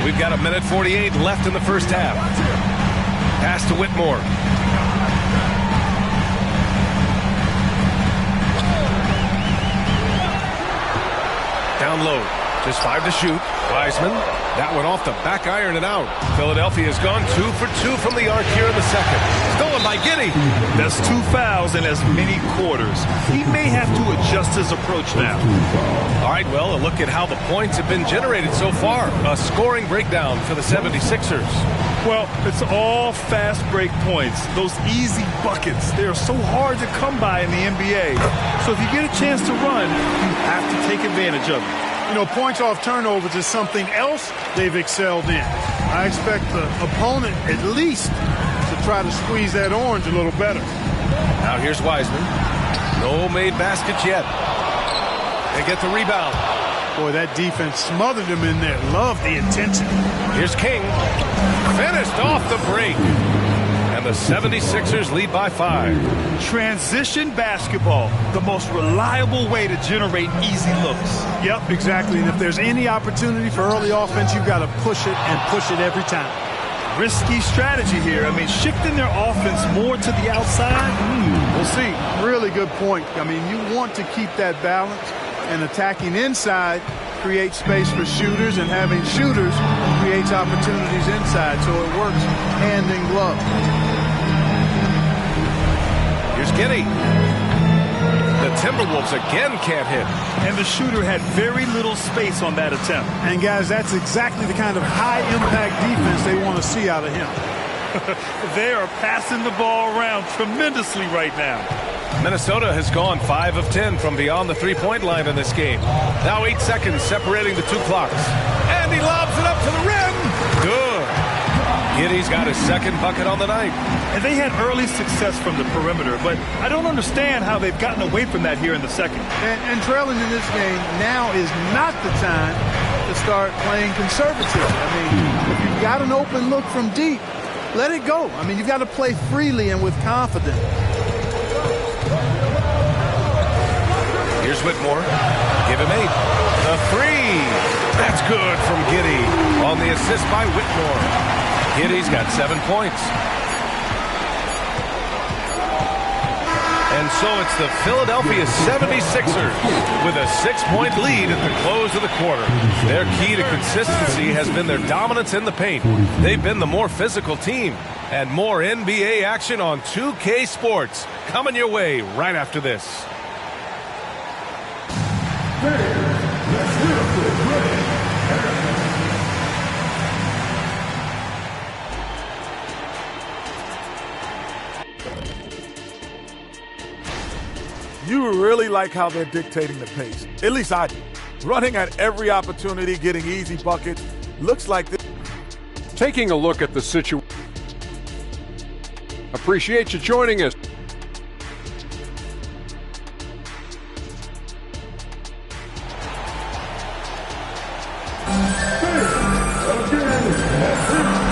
We've got 1:48 left in the first half. Pass to Whitmore. Down low. Just 5 to shoot. Wiseman. That one off the back iron and out. Philadelphia has gone 2 for 2 from the arc here in the second. Stolen by Giddey. That's 2 fouls in as many quarters. He may have to adjust his approach now. All right, well, a look at how the points have been generated so far. A scoring breakdown for the 76ers. Well, it's all fast break points. Those easy buckets, they are so hard to come by in the NBA. So if you get a chance to run, you have to take advantage of it. You know, points off turnovers is something else they've excelled in. I expect the opponent at least to try to squeeze that orange a little better. Now here's Wiseman. No made baskets yet. They get the rebound. Boy, that defense smothered him in there. Love the attention. Here's King. Finished off the break. And the 76ers lead by 5. Transition basketball, the most reliable way to generate easy looks. Yep, exactly. And if there's any opportunity for early offense, you've got to push it and push it every time. Risky strategy here. I mean, shifting their offense more to the outside. We'll see. Really good point. I mean, you want to keep that balance, and attacking inside creates space for shooters, and having shooters creates opportunities inside, so it works hand in glove. Here's Giddey. The Timberwolves again can't hit. And the shooter had very little space on that attempt. And guys, that's exactly the kind of high-impact defense they want to see out of him. They are passing the ball around tremendously right now. Minnesota has gone 5 of 10 from beyond the three-point line in this game. Now 8 seconds separating the 2 clocks. And he lobs it up to the rim. Good. Giddey's got his second bucket on the night. And they had early success from the perimeter, but I don't understand how they've gotten away from that here in the second. And trailing in this game, now is not the time to start playing conservative. I mean, if you've got an open look from deep, let it go. I mean, you've got to play freely and with confidence. Here's Whitmore. Give him 8. The 3. That's good from Giddey on the assist by Whitmore. Giddey's got 7 points. And so it's the Philadelphia 76ers with a 6-point lead at the close of the quarter. Their key to consistency has been their dominance in the paint. They've been the more physical team. And more NBA action on 2K Sports coming your way right after this. You really like how they're dictating the pace. At least I do. Running at every opportunity, getting easy buckets. Looks like this. Taking a look at the situation. Appreciate you joining us.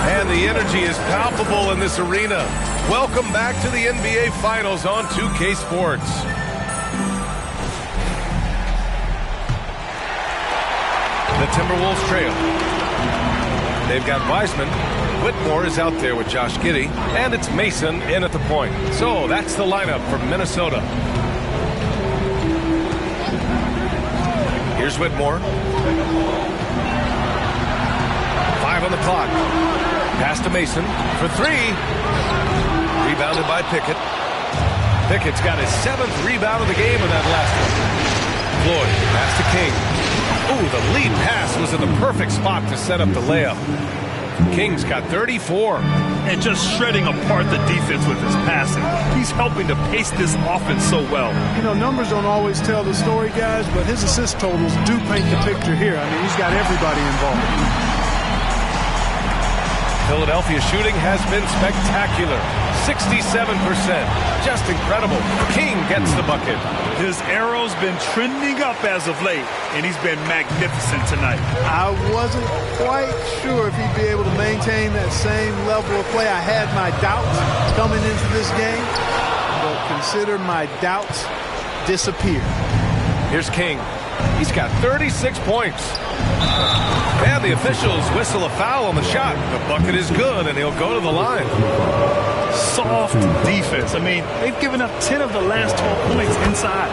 And the energy is palpable in this arena. Welcome back to the NBA Finals on 2K Sports. The Timberwolves trail. They've got Wiseman. Whitmore is out there with Josh Giddey. And it's Mason in at the point. So that's the lineup for Minnesota. Here's Whitmore. 5 on the clock. Pass to Mason for 3. Rebounded by Pickett. Pickett's got his 7th rebound of the game in that last one. Floyd, pass to King. Ooh, the lead pass was in the perfect spot to set up the layup. King's got 34. And just shredding apart the defense with his passing. He's helping to pace this offense so well. You know, numbers don't always tell the story, guys, but his assist totals do paint the picture here. I mean, he's got everybody involved. Philadelphia shooting has been spectacular. 67%. Just incredible. King gets the bucket. His arrow's been trending up as of late, and he's been magnificent tonight. I wasn't quite sure if he'd be able to maintain that same level of play. I had my doubts coming into this game, but consider my doubts disappear. Here's King. He's got 36 points. And the officials whistle a foul on the shot. The bucket is good, and he'll go to the line. Soft defense. I mean, they've given up 10 of the last 12 points inside.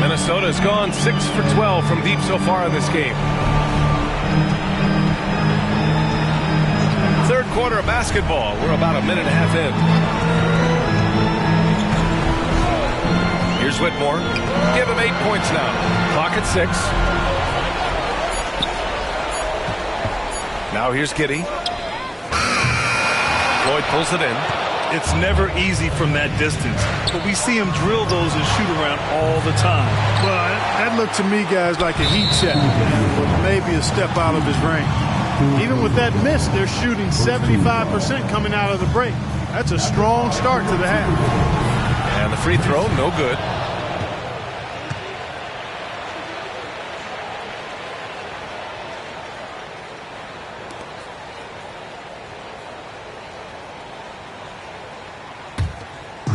Minnesota's gone 6 for 12 from deep so far in this game. Third quarter of basketball. We're about a minute and a half in. Here's Whitmore. Give him 8 points now. Clock at 6. Now here's Giddey. Floyd pulls it in. It's never easy from that distance, but we see him drill those and shoot around all the time. Well, that looked to me, guys, like a heat check, but maybe a step out of his range. Even with that miss, they're shooting 75% coming out of the break. That's a strong start to the half. And the free throw, no good.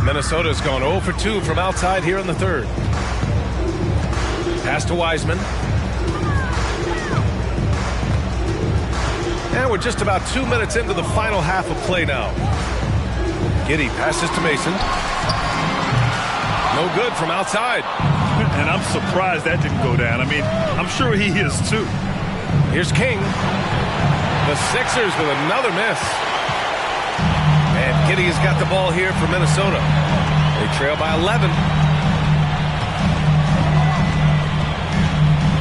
Minnesota's gone 0 for 2 from outside here in the third. Pass to Wiseman. And we're just about 2 minutes into the final half of play now. Giddey passes to Mason. No good from outside. And I'm surprised that didn't go down. I mean, I'm sure he is too. Here's King. The Sixers with another miss. And Giddey has got the ball here for Minnesota. They trail by 11.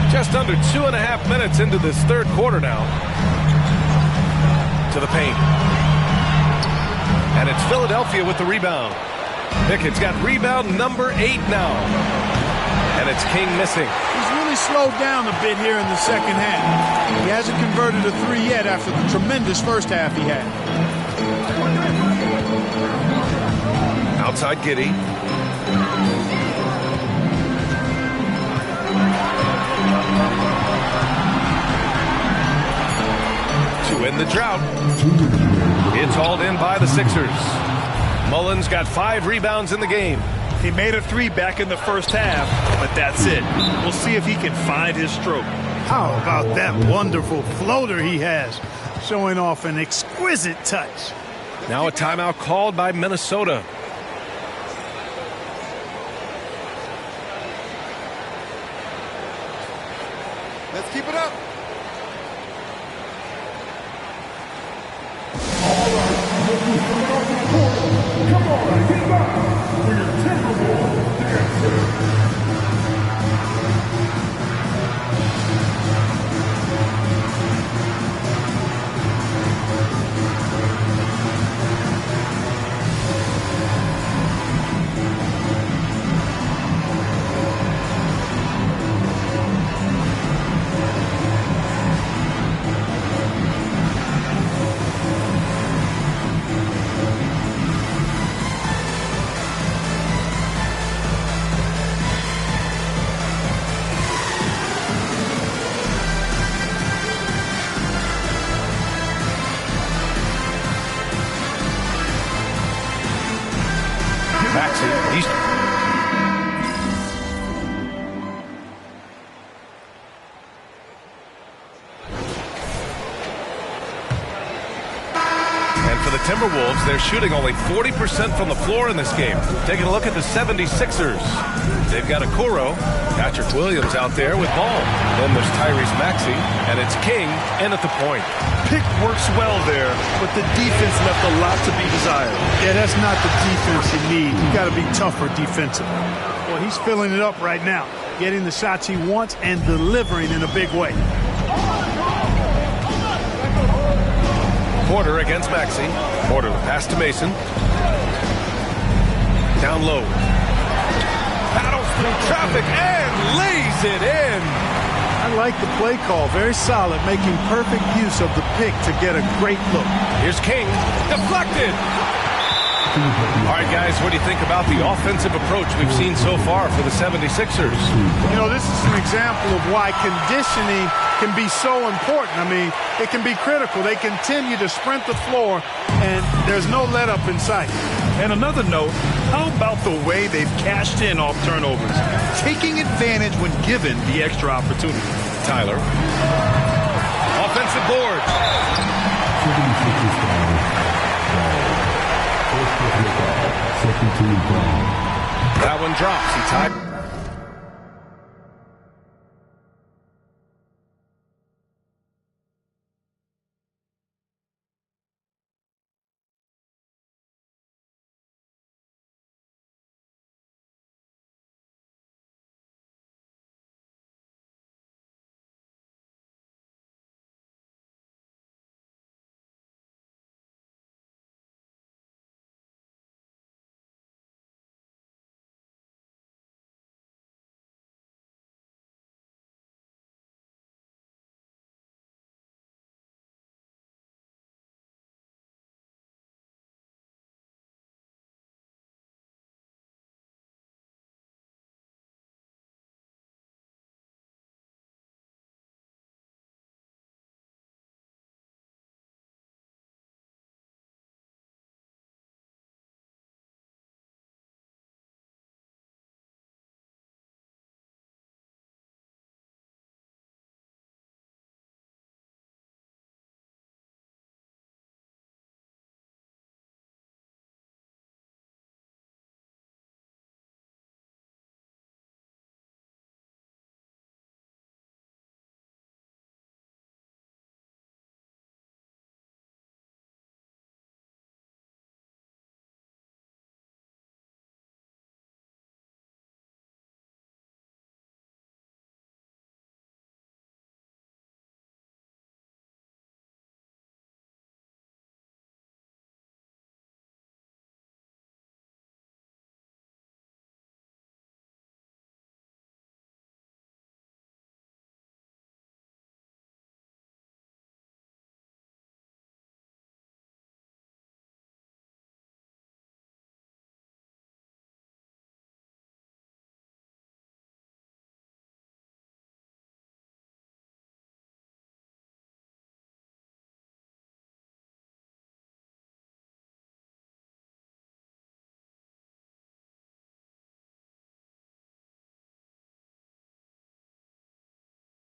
Just under 2.5 minutes into this third quarter now. To the paint. And it's Philadelphia with the rebound. Pickett's got rebound number 8 now. And it's King missing. He's really slowed down a bit here in the second half. He hasn't converted a 3 yet after the tremendous first half he had. Outside Giddey. To end the drought. It's hauled in by the Sixers. Mullins got 5 rebounds in the game. He made a 3 back in the first half, but that's it. We'll see if he can find his stroke. How about that wonderful floater he has, showing off an exquisite touch. Now a timeout called by Minnesota. Let's keep it up. Come on, get back for your Timberwolves dancer. Timberwolves, they're shooting only 40% from the floor in this game. Taking a look at the 76ers. They've got Okoro, Patrick Williams out there with ball. Then there's Tyrese Maxey, and it's King in at the point. Pick works well there, but the defense left a lot to be desired. Yeah, that's not the defense you need. You got to be tougher defensively. Well, he's filling it up right now. getting the shots he wants and delivering in a big way. Porter against Maxey. Porter the pass to Mason. Down low. Battles through traffic and lays it in. I like the play call. Very solid, making perfect use of the pick to get a great look. Here's King. Deflected. All right, guys, what do you think about the offensive approach we've seen so far for the 76ers? You know, this is an example of why conditioning can be so important. I mean, it can be critical. They continue to sprint the floor, and there's no let-up in sight. And another note, how about the way they've cashed in off turnovers? Taking advantage when given the extra opportunity. Tyler. Offensive board. That one drops. He tied.